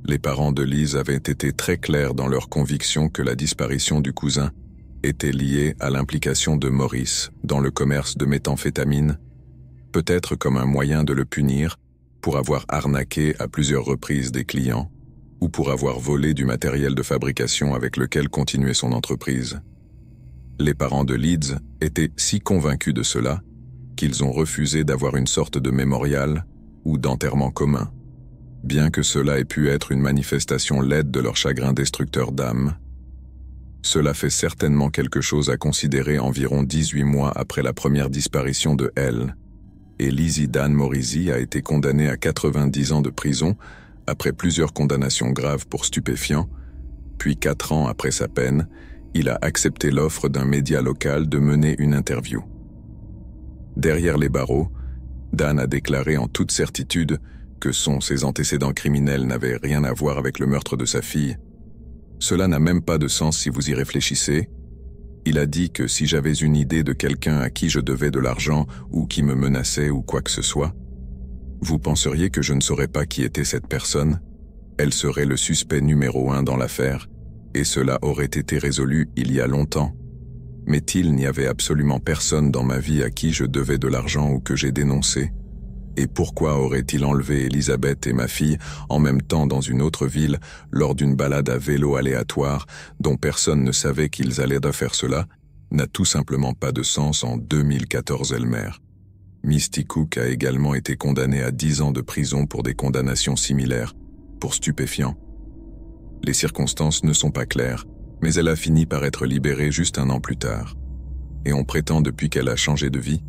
Les parents de Liz avaient été très clairs dans leur conviction que la disparition du cousin était liée à l'implication de Maurice dans le commerce de méthamphétamine, peut-être comme un moyen de le punir pour avoir arnaqué à plusieurs reprises des clients ou pour avoir volé du matériel de fabrication avec lequel continuer son entreprise. Les parents de Liz étaient si convaincus de cela qu'ils ont refusé d'avoir une sorte de mémorial ou d'enterrement commun. Bien que cela ait pu être une manifestation laide de leur chagrin destructeur d'âme, cela fait certainement quelque chose à considérer environ 18 mois après la première disparition de Elle, et Lizzie Dan Morisi a été condamné à 90 ans de prison après plusieurs condamnations graves pour stupéfiants, puis 4 ans après sa peine, il a accepté l'offre d'un média local de mener une interview. Derrière les barreaux, Dan a déclaré en toute certitude que ses antécédents criminels n'avaient rien à voir avec le meurtre de sa fille. Cela n'a même pas de sens si vous y réfléchissez. Il a dit que si j'avais une idée de quelqu'un à qui je devais de l'argent ou qui me menaçait ou quoi que ce soit, vous penseriez que je ne saurais pas qui était cette personne? Elle serait le suspect numéro 1 dans l'affaire, et cela aurait été résolu il y a longtemps. Mais il n'y avait absolument personne dans ma vie à qui je devais de l'argent ou que j'ai dénoncé. Et pourquoi aurait-il enlevé Elisabeth et ma fille en même temps dans une autre ville lors d'une balade à vélo aléatoire dont personne ne savait qu'ils allaient faire cela, n'a tout simplement pas de sens en 2014 Elmer. Misty Cook a également été condamnée à 10 ans de prison pour des condamnations similaires, pour stupéfiants. Les circonstances ne sont pas claires, mais elle a fini par être libérée juste 1 an plus tard. Et on prétend depuis qu'elle a changé de vie.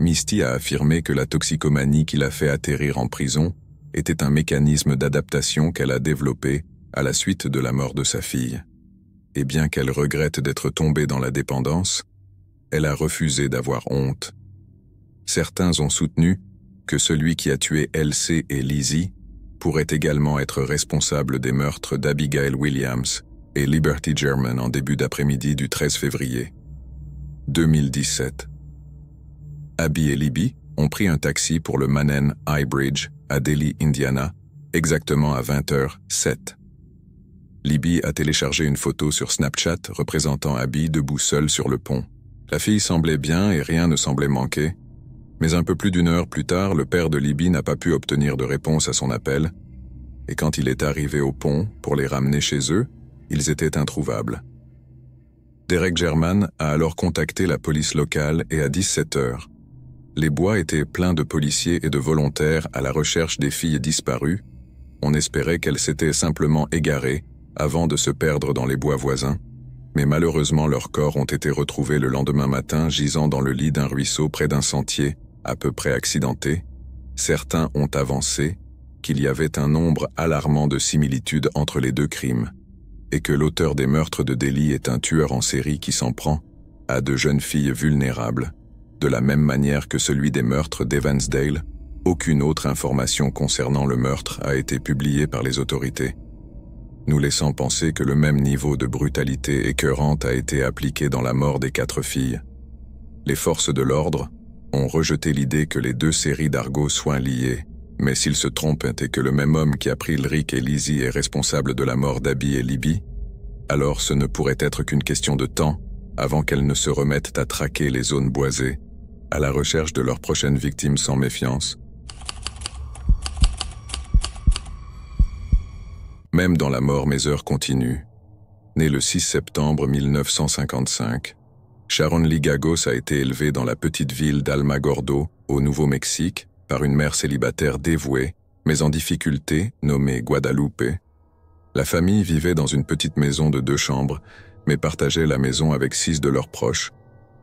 Misty a affirmé que la toxicomanie qui l'a fait atterrir en prison était un mécanisme d'adaptation qu'elle a développé à la suite de la mort de sa fille. Et bien qu'elle regrette d'être tombée dans la dépendance, elle a refusé d'avoir honte. Certains ont soutenu que celui qui a tué Elsie et Lizzie pourrait également être responsable des meurtres d'Abigail Williams et Liberty German en début d'après-midi du 13 février 2017. Abby et Libby ont pris un taxi pour le Manen High Bridge à Delhi, Indiana, exactement à 20h07. Libby a téléchargé une photo sur Snapchat représentant Abby debout seule sur le pont. La fille semblait bien et rien ne semblait manquer, mais un peu plus d'1 heure plus tard, le père de Libby n'a pas pu obtenir de réponse à son appel, et quand il est arrivé au pont pour les ramener chez eux, ils étaient introuvables. Derek German a alors contacté la police locale et à 17h, les bois étaient pleins de policiers et de volontaires à la recherche des filles disparues. On espérait qu'elles s'étaient simplement égarées avant de se perdre dans les bois voisins, mais malheureusement leurs corps ont été retrouvés le lendemain matin gisant dans le lit d'un ruisseau près d'un sentier, à peu près accidenté. Certains ont avancé qu'il y avait un nombre alarmant de similitudes entre les 2 crimes, et que l'auteur des meurtres de Delhi est un tueur en série qui s'en prend à de jeunes filles vulnérables, de la même manière que celui des meurtres d'Evansdale Aucune autre information concernant le meurtre a été publiée par les autorités, nous laissant penser que le même niveau de brutalité écœurante a été appliqué dans la mort des 4 filles. Les forces de l'ordre ont rejeté l'idée que les 2 séries d'Argo soient liées, mais s'ils se trompent et que le même homme qui a pris Rick et Lizzie est responsable de la mort d'Abby et Libby, alors ce ne pourrait être qu'une question de temps avant qu'elles ne se remettent à traquer les zones boisées, à la recherche de leurs prochaines victimes sans méfiance. Même dans la mort, mes heures continuent. Née le 6 septembre 1955, Sharon Lee Gagos a été élevée dans la petite ville d'Almagordo, au Nouveau-Mexique, par une mère célibataire dévouée, mais en difficulté, nommée Guadalupe. La famille vivait dans une petite maison de 2 chambres, mais partageait la maison avec 6 de leurs proches,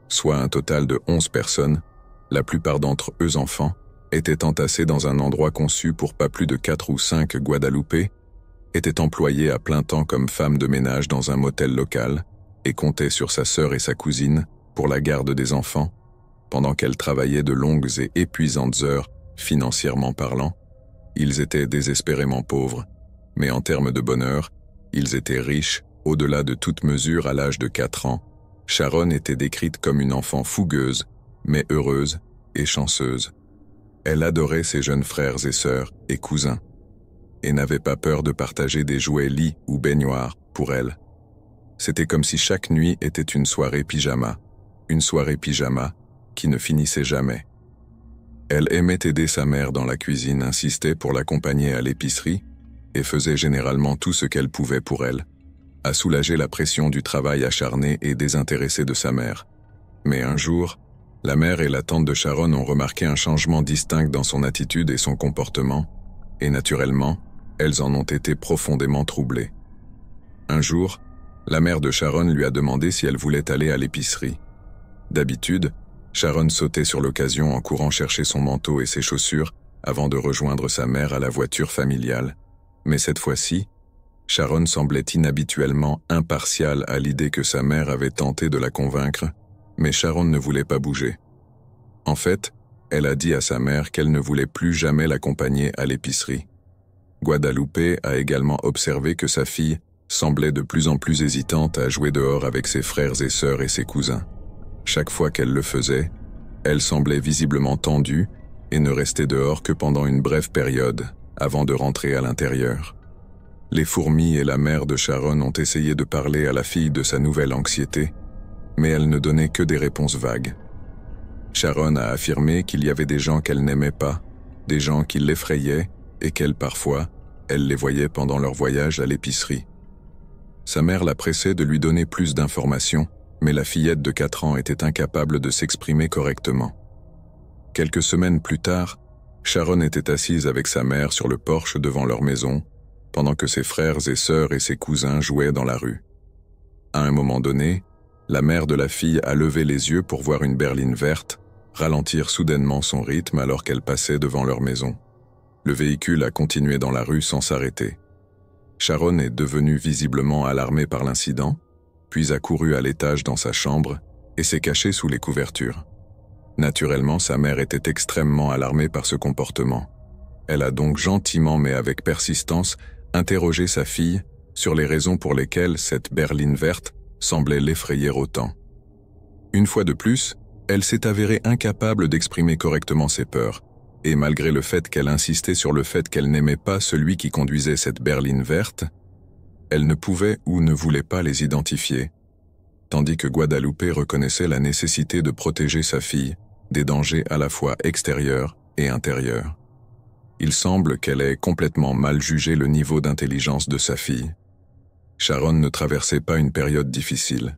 soit un total de 11 personnes. La plupart d'entre eux enfants étaient entassés dans un endroit conçu pour pas plus de 4 ou 5 Guadalupe, était employée à plein temps comme femme de ménage dans un motel local et comptait sur sa sœur et sa cousine pour la garde des enfants, pendant qu'elle travaillait de longues et épuisantes heures, financièrement parlant. Ils étaient désespérément pauvres, mais en termes de bonheur, ils étaient riches, au-delà de toute mesure à l'âge de 4 ans. Sharon était décrite comme une enfant fougueuse, mais heureuse et chanceuse. Elle adorait ses jeunes frères et sœurs et cousins, et n'avait pas peur de partager des jouets lits ou baignoires pour elle. C'était comme si chaque nuit était une soirée pyjama qui ne finissait jamais. Elle aimait aider sa mère dans la cuisine, insistait pour l'accompagner à l'épicerie et faisait généralement tout ce qu'elle pouvait pour elle, à soulager la pression du travail acharné et désintéressé de sa mère. Mais un jour, la mère et la tante de Sharon ont remarqué un changement distinct dans son attitude et son comportement, et naturellement, elles en ont été profondément troublées. Un jour, la mère de Sharon lui a demandé si elle voulait aller à l'épicerie. D'habitude, Sharon sautait sur l'occasion en courant chercher son manteau et ses chaussures avant de rejoindre sa mère à la voiture familiale. Mais cette fois-ci, Sharon semblait inhabituellement impartiale à l'idée que sa mère avait tenté de la convaincre, mais Sharon ne voulait pas bouger. En fait, elle a dit à sa mère qu'elle ne voulait plus jamais l'accompagner à l'épicerie. Guadalupe a également observé que sa fille semblait de plus en plus hésitante à jouer dehors avec ses frères et sœurs et ses cousins. Chaque fois qu'elle le faisait, elle semblait visiblement tendue et ne restait dehors que pendant une brève période avant de rentrer à l'intérieur. Les fourmis et la mère de Sharon ont essayé de parler à la fille de sa nouvelle anxiété, mais elle ne donnait que des réponses vagues. Sharon a affirmé qu'il y avait des gens qu'elle n'aimait pas, des gens qui l'effrayaient et qu'elle, parfois, elle les voyait pendant leur voyage à l'épicerie. Sa mère la pressait de lui donner plus d'informations, mais la fillette de 4 ans était incapable de s'exprimer correctement. Quelques semaines plus tard, Sharon était assise avec sa mère sur le porche devant leur maison, pendant que ses frères et sœurs et ses cousins jouaient dans la rue. À un moment donné, la mère de la fille a levé les yeux pour voir une berline verte ralentir soudainement son rythme alors qu'elle passait devant leur maison. Le véhicule a continué dans la rue sans s'arrêter. Sharon est devenue visiblement alarmée par l'incident, puis a couru à l'étage dans sa chambre et s'est cachée sous les couvertures. Naturellement, sa mère était extrêmement alarmée par ce comportement. Elle a donc gentiment mais avec persistance interrogé sa fille sur les raisons pour lesquelles cette berline verte semblait l'effrayer autant. Une fois de plus, elle s'est avérée incapable d'exprimer correctement ses peurs, et malgré le fait qu'elle insistait sur le fait qu'elle n'aimait pas celui qui conduisait cette berline verte, elle ne pouvait ou ne voulait pas les identifier, tandis que Guadalupe reconnaissait la nécessité de protéger sa fille des dangers à la fois extérieurs et intérieurs. Il semble qu'elle ait complètement mal jugé le niveau d'intelligence de sa fille. Sharon ne traversait pas une période difficile.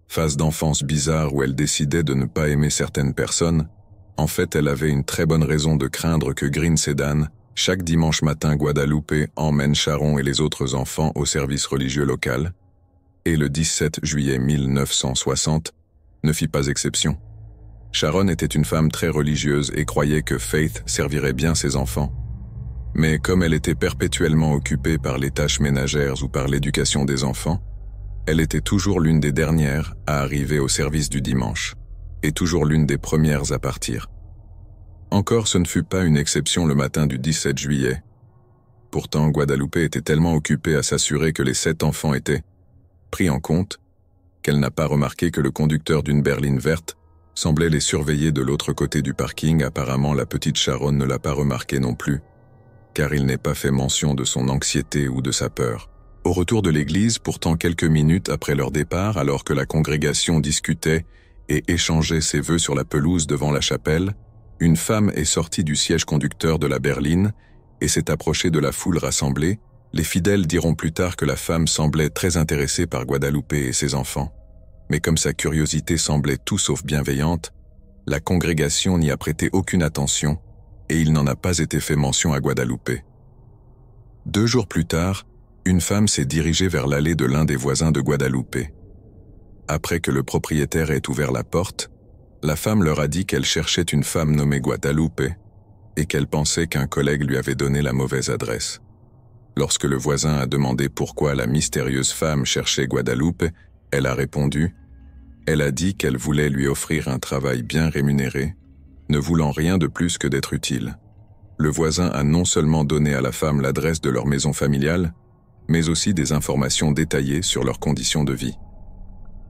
Phase d'enfance bizarre où elle décidait de ne pas aimer certaines personnes, en fait elle avait une très bonne raison de craindre que Green Sedan, chaque dimanche matin Guadalupe emmène Sharon et les autres enfants au service religieux local, et le 17 juillet 1960 ne fit pas exception. Sharon était une femme très religieuse et croyait que Faith servirait bien ses enfants. Mais comme elle était perpétuellement occupée par les tâches ménagères ou par l'éducation des enfants, elle était toujours l'une des dernières à arriver au service du dimanche, et toujours l'une des premières à partir. Encore, ce ne fut pas une exception le matin du 17 juillet. Pourtant, Guadalupe était tellement occupée à s'assurer que les 7 enfants étaient pris en compte qu'elle n'a pas remarqué que le conducteur d'une berline verte semblait les surveiller de l'autre côté du parking. Apparemment, la petite Sharon ne l'a pas remarqué non plus, car il n'est pas fait mention de son anxiété ou de sa peur. Au retour de l'église, pourtant quelques minutes après leur départ, alors que la congrégation discutait et échangeait ses vœux sur la pelouse devant la chapelle, une femme est sortie du siège conducteur de la berline et s'est approchée de la foule rassemblée. Les fidèles diront plus tard que la femme semblait très intéressée par Guadalupe et ses enfants. Mais comme sa curiosité semblait tout sauf bienveillante, la congrégation n'y a prêté aucune attention et il n'en a pas été fait mention à Guadalupe. 2 jours plus tard, une femme s'est dirigée vers l'allée de l'un des voisins de Guadalupe. Après que le propriétaire ait ouvert la porte, la femme leur a dit qu'elle cherchait une femme nommée Guadalupe et qu'elle pensait qu'un collègue lui avait donné la mauvaise adresse. Lorsque le voisin a demandé pourquoi la mystérieuse femme cherchait Guadalupe, elle a répondu. Elle a dit qu'elle voulait lui offrir un travail bien rémunéré, ne voulant rien de plus que d'être utile. Le voisin a non seulement donné à la femme l'adresse de leur maison familiale, mais aussi des informations détaillées sur leurs conditions de vie.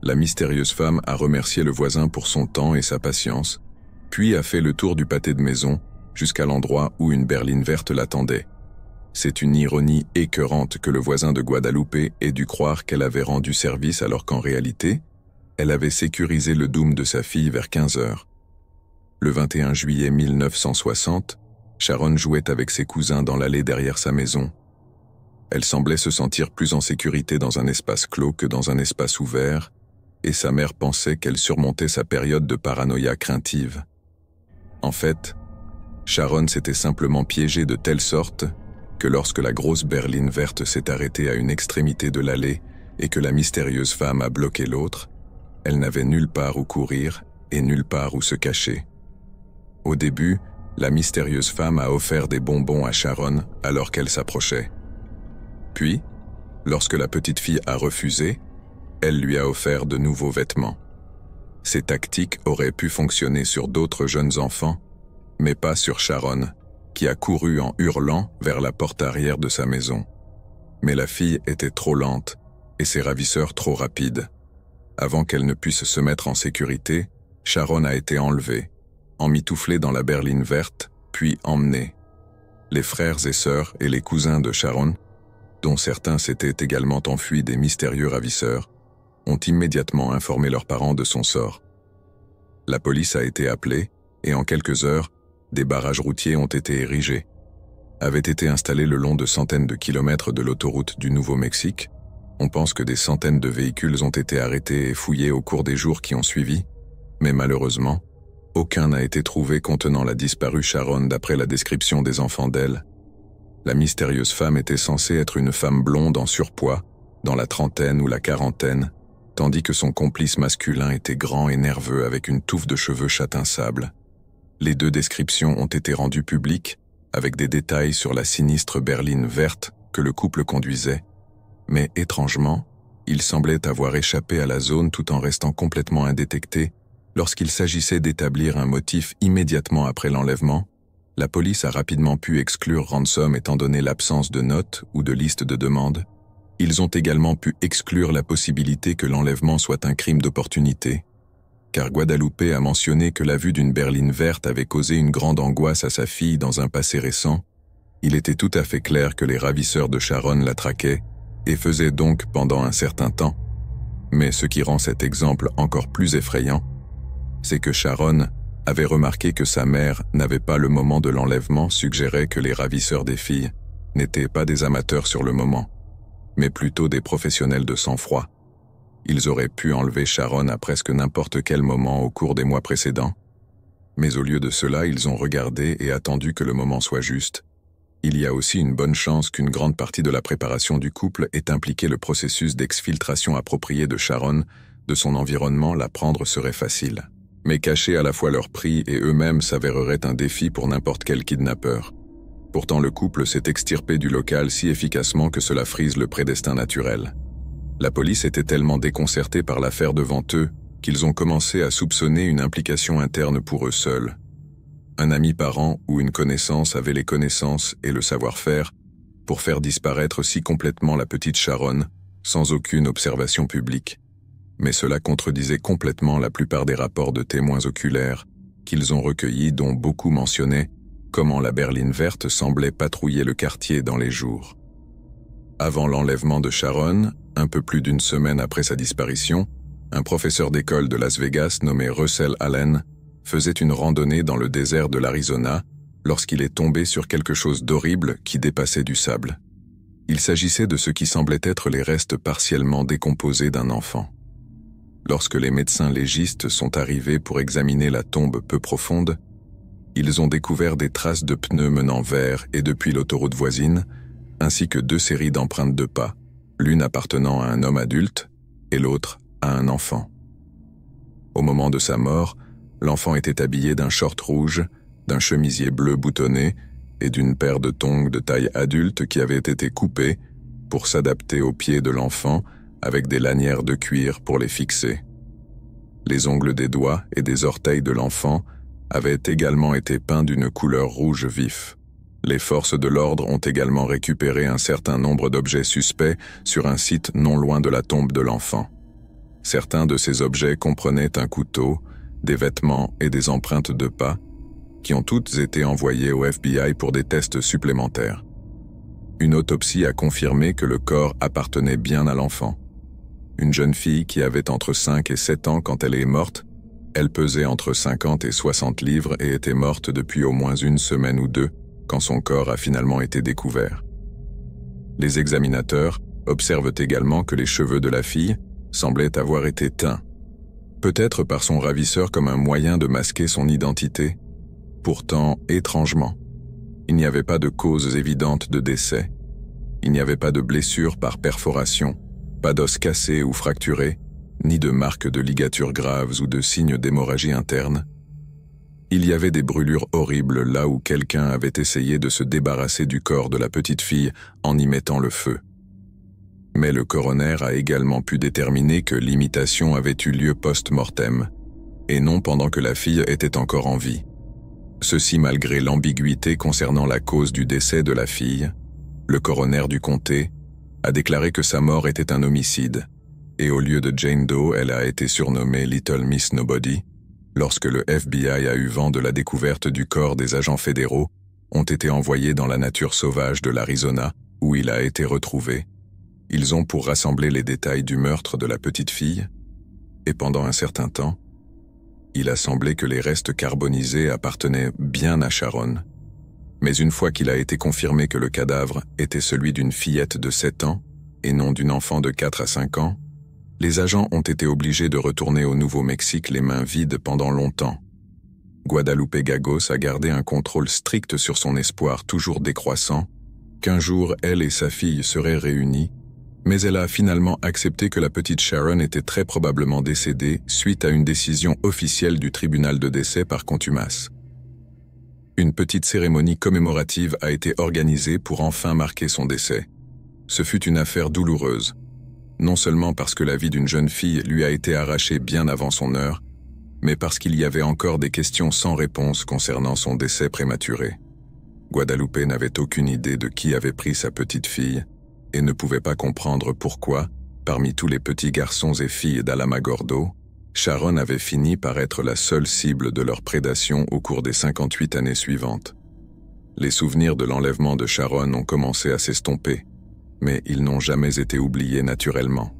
La mystérieuse femme a remercié le voisin pour son temps et sa patience, puis a fait le tour du pâté de maison jusqu'à l'endroit où une berline verte l'attendait. C'est une ironie écœurante que le voisin de Guadalupe ait dû croire qu'elle avait rendu service alors qu'en réalité, elle avait sécurisé le doom de sa fille vers 15 heures. Le 21 juillet 1960, Sharon jouait avec ses cousins dans l'allée derrière sa maison. Elle semblait se sentir plus en sécurité dans un espace clos que dans un espace ouvert, et sa mère pensait qu'elle surmontait sa période de paranoïa craintive. En fait, Sharon s'était simplement piégée de telle sorte que lorsque la grosse berline verte s'est arrêtée à une extrémité de l'allée et que la mystérieuse femme a bloqué l'autre, elle n'avait nulle part où courir et nulle part où se cacher. Au début, la mystérieuse femme a offert des bonbons à Sharon alors qu'elle s'approchait. Puis, lorsque la petite fille a refusé, elle lui a offert de nouveaux vêtements. Ces tactiques auraient pu fonctionner sur d'autres jeunes enfants, mais pas sur Sharon, qui a couru en hurlant vers la porte arrière de sa maison. Mais la fille était trop lente et ses ravisseurs trop rapides. Avant qu'elle ne puisse se mettre en sécurité, Sharon a été enlevée, emmitouflée dans la berline verte, puis emmenée. Les frères et sœurs et les cousins de Sharon, dont certains s'étaient également enfuis des mystérieux ravisseurs, ont immédiatement informé leurs parents de son sort. La police a été appelée et en quelques heures, des barrages routiers ont été érigés, avaient été installés le long de centaines de kilomètres de l'autoroute du Nouveau-Mexique. On pense que des centaines de véhicules ont été arrêtés et fouillés au cours des jours qui ont suivi, mais malheureusement, aucun n'a été trouvé contenant la disparue Sharon d'après la description des enfants d'elle. La mystérieuse femme était censée être une femme blonde en surpoids, dans la trentaine ou la quarantaine, tandis que son complice masculin était grand et nerveux avec une touffe de cheveux châtain sable. Les 2 descriptions ont été rendues publiques, avec des détails sur la sinistre berline verte que le couple conduisait, mais étrangement, il semblait avoir échappé à la zone tout en restant complètement indétecté. Lorsqu'il s'agissait d'établir un motif immédiatement après l'enlèvement, la police a rapidement pu exclure Ransom étant donné l'absence de notes ou de liste de demandes. Ils ont également pu exclure la possibilité que l'enlèvement soit un crime d'opportunité, car Guadalupe a mentionné que la vue d'une berline verte avait causé une grande angoisse à sa fille dans un passé récent. Il était tout à fait clair que les ravisseurs de Sharon la traquaient et faisaient donc pendant un certain temps. Mais ce qui rend cet exemple encore plus effrayant, c'est que Sharon avait remarqué que sa mère n'avait pas le moment de l'enlèvement suggérait que les ravisseurs des filles n'étaient pas des amateurs sur le moment, mais plutôt des professionnels de sang-froid. Ils auraient pu enlever Sharon à presque n'importe quel moment au cours des mois précédents. Mais au lieu de cela, ils ont regardé et attendu que le moment soit juste. Il y a aussi une bonne chance qu'une grande partie de la préparation du couple ait impliqué le processus d'exfiltration approprié de Sharon. De son environnement, l'apprendre serait facile. Mais cacher à la fois leur prix et eux-mêmes s'avérerait un défi pour n'importe quel kidnappeur. Pourtant, le couple s'est extirpé du local si efficacement que cela frise le prédestin naturel. La police était tellement déconcertée par l'affaire devant eux qu'ils ont commencé à soupçonner une implication interne pour eux seuls. Un ami parent ou une connaissance avait les connaissances et le savoir-faire pour faire disparaître si complètement la petite Sharon sans aucune observation publique. Mais cela contredisait complètement la plupart des rapports de témoins oculaires qu'ils ont recueillis, dont beaucoup mentionnaient comment la berline verte semblait patrouiller le quartier dans les jours. Avant l'enlèvement de Sharon, un peu plus d'une semaine après sa disparition, un professeur d'école de Las Vegas nommé Russell Allen faisait une randonnée dans le désert de l'Arizona lorsqu'il est tombé sur quelque chose d'horrible qui dépassait du sable. Il s'agissait de ce qui semblait être les restes partiellement décomposés d'un enfant. Lorsque les médecins légistes sont arrivés pour examiner la tombe peu profonde, ils ont découvert des traces de pneus menant vers et depuis l'autoroute voisine, ainsi que 2 séries d'empreintes de pas, l'une appartenant à un homme adulte et l'autre à un enfant. Au moment de sa mort, l'enfant était habillé d'un short rouge, d'un chemisier bleu boutonné et d'une paire de tongs de taille adulte qui avaient été coupées pour s'adapter aux pieds de l'enfant avec des lanières de cuir pour les fixer. Les ongles des doigts et des orteils de l'enfant avaient également été peints d'une couleur rouge vif. Les forces de l'ordre ont également récupéré un certain nombre d'objets suspects sur un site non loin de la tombe de l'enfant. Certains de ces objets comprenaient un couteau, des vêtements et des empreintes de pas, qui ont toutes été envoyées au FBI pour des tests supplémentaires. Une autopsie a confirmé que le corps appartenait bien à l'enfant. Une jeune fille qui avait entre 5 et 7 ans quand elle est morte, elle pesait entre 50 et 60 livres et était morte depuis au moins 1 semaine ou 2 quand son corps a finalement été découvert. Les examinateurs observent également que les cheveux de la fille semblaient avoir été teints, peut-être par son ravisseur comme un moyen de masquer son identité. Pourtant, étrangement, il n'y avait pas de cause évidente de décès. Il n'y avait pas de blessure par perforation, pas d'os cassés ou fracturés, ni de marques de ligatures graves ou de signes d'hémorragie interne. Il y avait des brûlures horribles là où quelqu'un avait essayé de se débarrasser du corps de la petite fille en y mettant le feu. Mais le coroner a également pu déterminer que l'imitation avait eu lieu post-mortem, et non pendant que la fille était encore en vie. Ceci malgré l'ambiguïté concernant la cause du décès de la fille, le coroner du comté a déclaré que sa mort était un homicide, et au lieu de Jane Doe, elle a été surnommée Little Miss Nobody. Lorsque le FBI a eu vent de la découverte du corps, des agents fédéraux ont été envoyés dans la nature sauvage de l'Arizona, où il a été retrouvé. Ils ont pour rassembler les détails du meurtre de la petite fille, et pendant un certain temps, il a semblé que les restes carbonisés appartenaient bien à Sharon. Mais une fois qu'il a été confirmé que le cadavre était celui d'une fillette de 7 ans, et non d'une enfant de 4 à 5 ans, les agents ont été obligés de retourner au Nouveau-Mexique les mains vides pendant longtemps. Guadalupe Gagos a gardé un contrôle strict sur son espoir toujours décroissant, qu'un jour elle et sa fille seraient réunies, mais elle a finalement accepté que la petite Sharon était très probablement décédée suite à une décision officielle du tribunal de décès par contumace. Une petite cérémonie commémorative a été organisée pour enfin marquer son décès. Ce fut une affaire douloureuse, non seulement parce que la vie d'une jeune fille lui a été arrachée bien avant son heure, mais parce qu'il y avait encore des questions sans réponse concernant son décès prématuré. Guadalupe n'avait aucune idée de qui avait pris sa petite fille et ne pouvait pas comprendre pourquoi, parmi tous les petits garçons et filles d'Alamogordo, Sharon avait fini par être la seule cible de leur prédation au cours des 58 années suivantes. Les souvenirs de l'enlèvement de Sharon ont commencé à s'estomper, mais ils n'ont jamais été oubliés naturellement.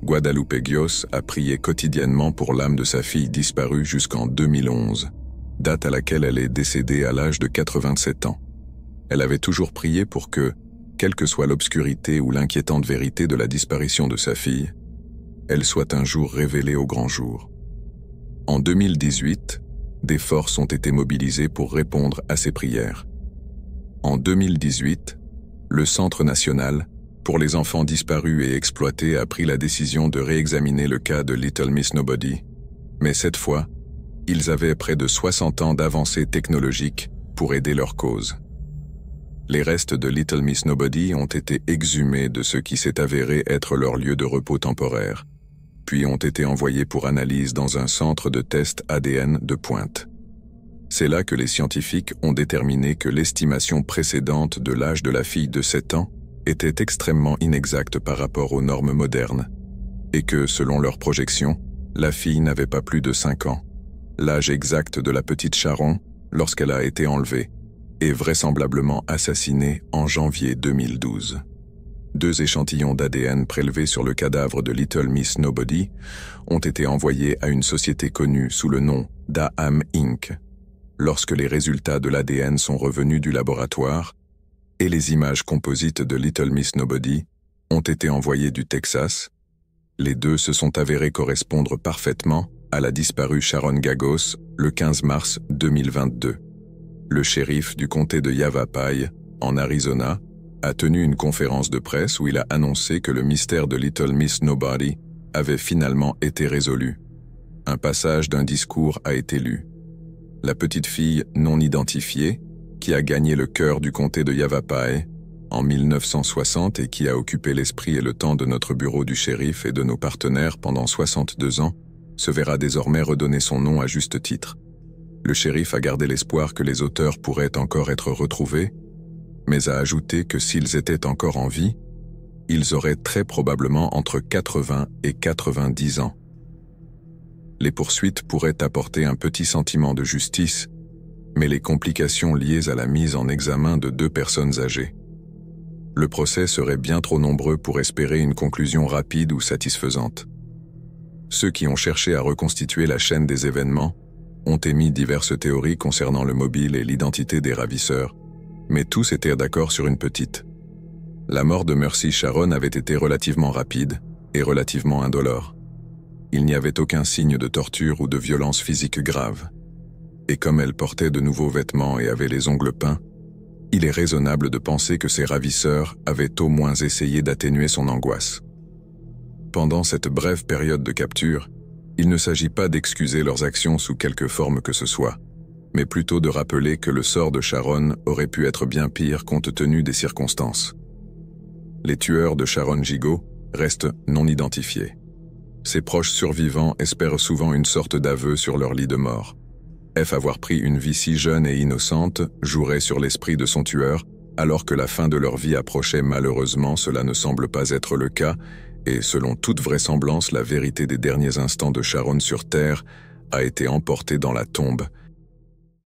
Guadalupe Gios a prié quotidiennement pour l'âme de sa fille disparue jusqu'en 2011, date à laquelle elle est décédée à l'âge de 87 ans. Elle avait toujours prié pour que, quelle que soit l'obscurité ou l'inquiétante vérité de la disparition de sa fille, elle soit un jour révélée au grand jour. En 2018, des forces ont été mobilisées pour répondre à ces prières. En 2018, le Centre national pour les enfants disparus et exploités a pris la décision de réexaminer le cas de Little Miss Nobody, mais cette fois, ils avaient près de 60 ans d'avancées technologiques pour aider leur cause. Les restes de Little Miss Nobody ont été exhumés de ce qui s'est avéré être leur lieu de repos temporaire, puis ont été envoyés pour analyse dans un centre de test ADN de pointe. C'est là que les scientifiques ont déterminé que l'estimation précédente de l'âge de la fille de 7 ans était extrêmement inexacte par rapport aux normes modernes, et que, selon leurs projections, la fille n'avait pas plus de 5 ans, l'âge exact de la petite Sharon lorsqu'elle a été enlevée, et vraisemblablement assassinée en janvier 2012. 2 échantillons d'ADN prélevés sur le cadavre de Little Miss Nobody ont été envoyés à une société connue sous le nom d'AAM Inc. Lorsque les résultats de l'ADN sont revenus du laboratoire et les images composites de Little Miss Nobody ont été envoyées du Texas, les deux se sont avérés correspondre parfaitement à la disparue Sharon Gagos le 15 mars 2022. Le shérif du comté de Yavapai, en Arizona, a tenu une conférence de presse où il a annoncé que le mystère de Little Miss Nobody avait finalement été résolu. Un passage d'un discours a été lu. La petite fille non identifiée, qui a gagné le cœur du comté de Yavapai en 1960 et qui a occupé l'esprit et le temps de notre bureau du shérif et de nos partenaires pendant 62 ans, se verra désormais redonner son nom à juste titre. Le shérif a gardé l'espoir que les auteurs pourraient encore être retrouvés, mais a ajouté que s'ils étaient encore en vie, ils auraient très probablement entre 80 et 90 ans. Les poursuites pourraient apporter un petit sentiment de justice, mais les complications liées à la mise en examen de 2 personnes âgées. Le procès serait bien trop nombreux pour espérer une conclusion rapide ou satisfaisante. Ceux qui ont cherché à reconstituer la chaîne des événements ont émis diverses théories concernant le mobile et l'identité des ravisseurs, mais tous étaient d'accord sur une petite. La mort de Mercy Sharon avait été relativement rapide et relativement indolore. Il n'y avait aucun signe de torture ou de violence physique grave. Et comme elle portait de nouveaux vêtements et avait les ongles peints, il est raisonnable de penser que ses ravisseurs avaient au moins essayé d'atténuer son angoisse. Pendant cette brève période de capture, il ne s'agit pas d'excuser leurs actions sous quelque forme que ce soit, mais plutôt de rappeler que le sort de Sharon aurait pu être bien pire compte tenu des circonstances. Les tueurs de Sharon Gigot restent non identifiés. Ses proches survivants espèrent souvent une sorte d'aveu sur leur lit de mort. Avoir pris une vie si jeune et innocente jouerait sur l'esprit de son tueur, alors que la fin de leur vie approchait. Malheureusement, cela ne semble pas être le cas, et selon toute vraisemblance, la vérité des derniers instants de Sharon sur Terre a été emportée dans la tombe